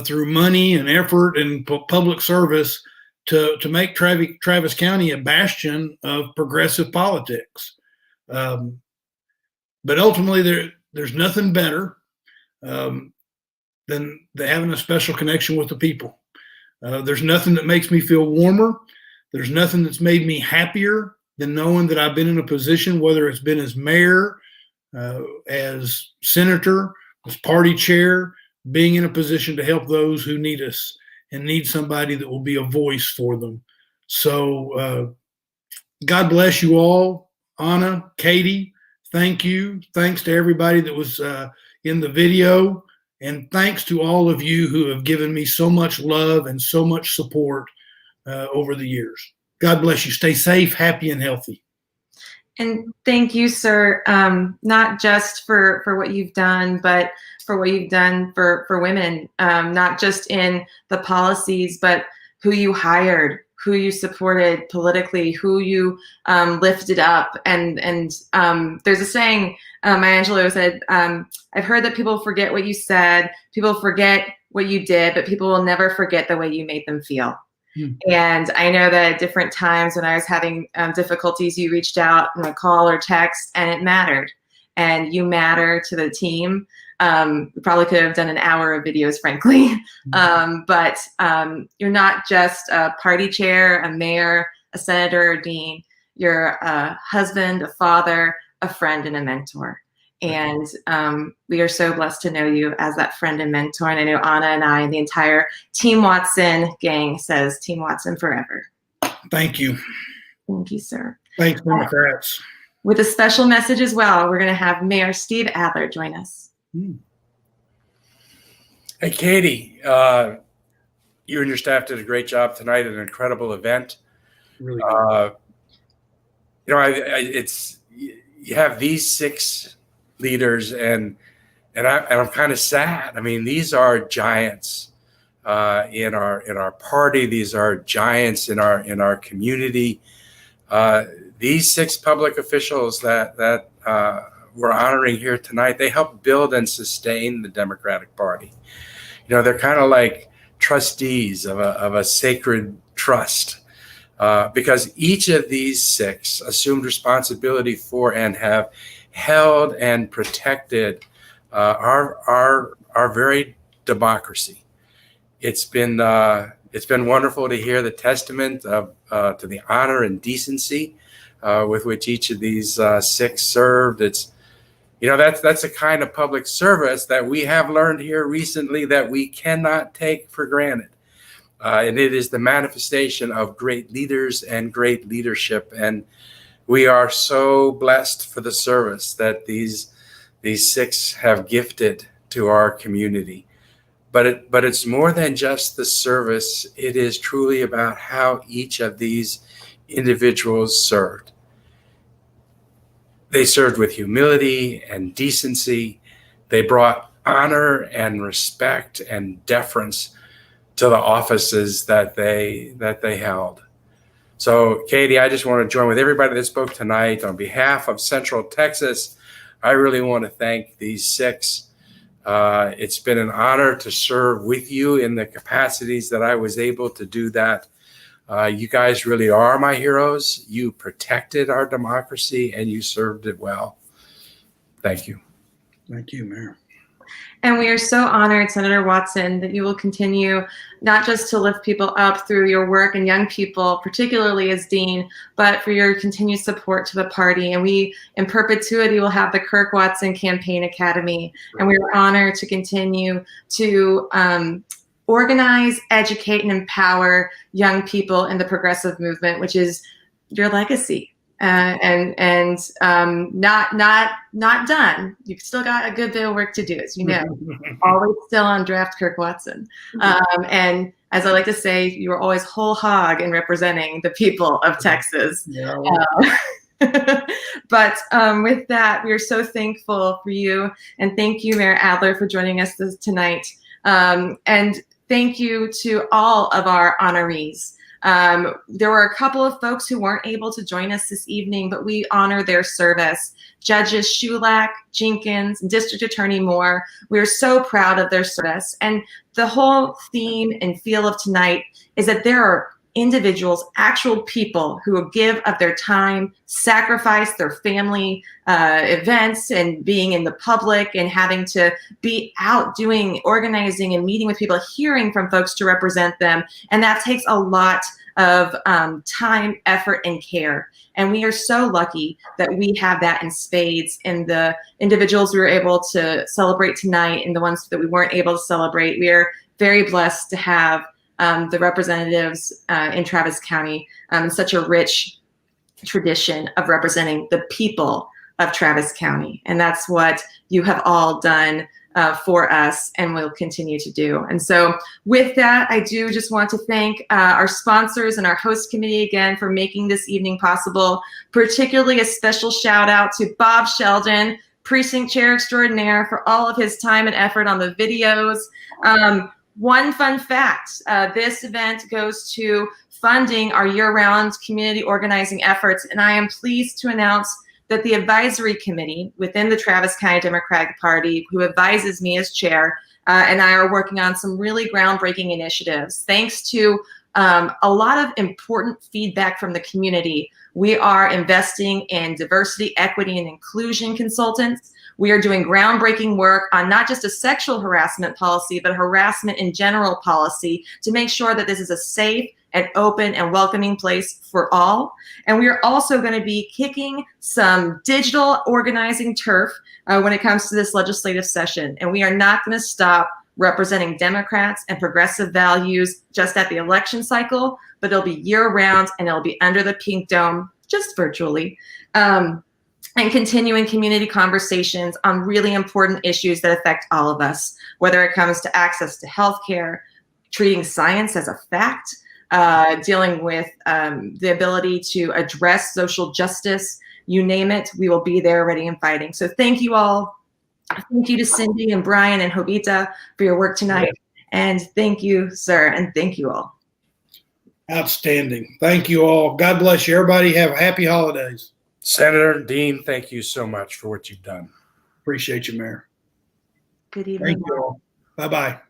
through money and effort and public service to make Travis County a bastion of progressive politics. But ultimately, there's nothing better than having a special connection with the people. There's nothing that makes me feel warmer. There's nothing that's made me happier than knowing that I've been in a position, whether it's been as mayor, as senator, as party chair, being in a position to help those who need us and need somebody that will be a voice for them. So God bless you all. Anna, Katie, thank you. Thanks to everybody that was in the video. And thanks to all of you who have given me so much love and so much support over the years. God bless you. Stay safe, happy, and healthy. And thank you, sir, not just for what you've done, but for what you've done for women, not just in the policies, but who you hired, who you supported politically, who you lifted up. And there's a saying, Maya Angelou said, I've heard that people forget what you said, people forget what you did, but people will never forget the way you made them feel. And I know that at different times when I was having difficulties, you reached out in a call or text, and it mattered. And you matter to the team. We probably could have done an hour of videos, frankly. But you're not just a party chair, a mayor, a senator, or dean. You're a husband, a father, a friend, and a mentor. And we are so blessed to know you as that friend and mentor. And I know Anna and I and the entire Team Watson gang says Team Watson forever. Thank you. Thank you, sir. Thanks, Democrats. With a special message as well, we're going to have Mayor Steve Adler join us. Hey, Katie, you and your staff did a great job tonight. An incredible event. Really you have these 6 leaders, and I'm kind of sad. I mean, these are giants in our party. These are giants in our community. These 6 public officials that we're honoring here tonight, they help build and sustain the Democratic Party. You know, they're kind of like trustees of a sacred trust. Because each of these 6 assumed responsibility for and have held and protected our very democracy. It's been wonderful to hear the testament to the honor and decency with which each of these 6 served. It's, you know, that's a kind of public service that we have learned here recently that we cannot take for granted. And it is the manifestation of great leaders and great leadership. And we are so blessed for the service that these 6 have gifted to our community. But it's more than just the service. It is truly about how each of these individuals served. They served with humility and decency. They brought honor and respect and deference to the offices that they held. So, Katie, I just want to join with everybody that spoke tonight on behalf of Central Texas. I really want to thank these 6. It's been an honor to serve with you in the capacities that I was able to do that. You guys really are my heroes. You protected our democracy and you served it well. Thank you. Thank you, Mayor. And we are so honored, Senator Watson, that you will continue not just to lift people up through your work and young people, particularly as dean, but for your continued support to the party. And we, in perpetuity, will have the Kirk Watson Campaign Academy. And we are honored to continue to organize, educate, and empower young people in the progressive movement, which is your legacy. And not done. You've still got a good bit of work to do, as you know. Always still on draft Kirk Watson. And as I like to say, you are always whole hog in representing the people of Texas. Yeah. But with that, we are so thankful for you. And thank you, Mayor Adler, for joining us tonight. And thank you to all of our honorees. There were a couple of folks who weren't able to join us this evening, but we honor their service. Judges Shulak, Jenkins, and District Attorney Moore, we are so proud of their service. And the whole theme and feel of tonight is that there are individuals, actual people who will give of their time, sacrifice their family events and being in the public and having to be out doing, organizing and meeting with people, hearing from folks to represent them. And that takes a lot of time, effort, and care. And we are so lucky that we have that in spades in the individuals we were able to celebrate tonight and the ones that we weren't able to celebrate. We are very blessed to have the representatives in Travis County in such a rich tradition of representing the people of Travis County. And that's what you have all done for us and will continue to do. And so with that, I do just want to thank our sponsors and our host committee again for making this evening possible, particularly a special shout out to Bob Sheldon, Precinct Chair Extraordinaire, for all of his time and effort on the videos. One fun fact, this event goes to funding our year-round community organizing efforts, and I am pleased to announce that the advisory committee within the Travis County Democratic Party, who advises me as chair, and I are working on some really groundbreaking initiatives. Thanks to a lot of important feedback from the community, we are investing in diversity, equity, and inclusion consultants. We are doing groundbreaking work on not just a sexual harassment policy, but harassment in general policy to make sure that this is a safe and open and welcoming place for all. And we are also going to be kicking some digital organizing turf when it comes to this legislative session. And we are not going to stop representing Democrats and progressive values just at the election cycle, but it'll be year round and it'll be under the pink dome, just virtually. And continuing community conversations on really important issues that affect all of us, whether it comes to access to healthcare, treating science as a fact, dealing with the ability to address social justice, you name it, we will be there ready and fighting. So thank you all. Thank you to Cindy and Brian and Jovita for your work tonight. And thank you, sir, and thank you all. Outstanding. Thank you all. God bless you. Everybody have happy holidays. Senator, Dean, thank you so much for what you've done. Appreciate you, Mayor. Good evening. Thank you all. Bye-bye.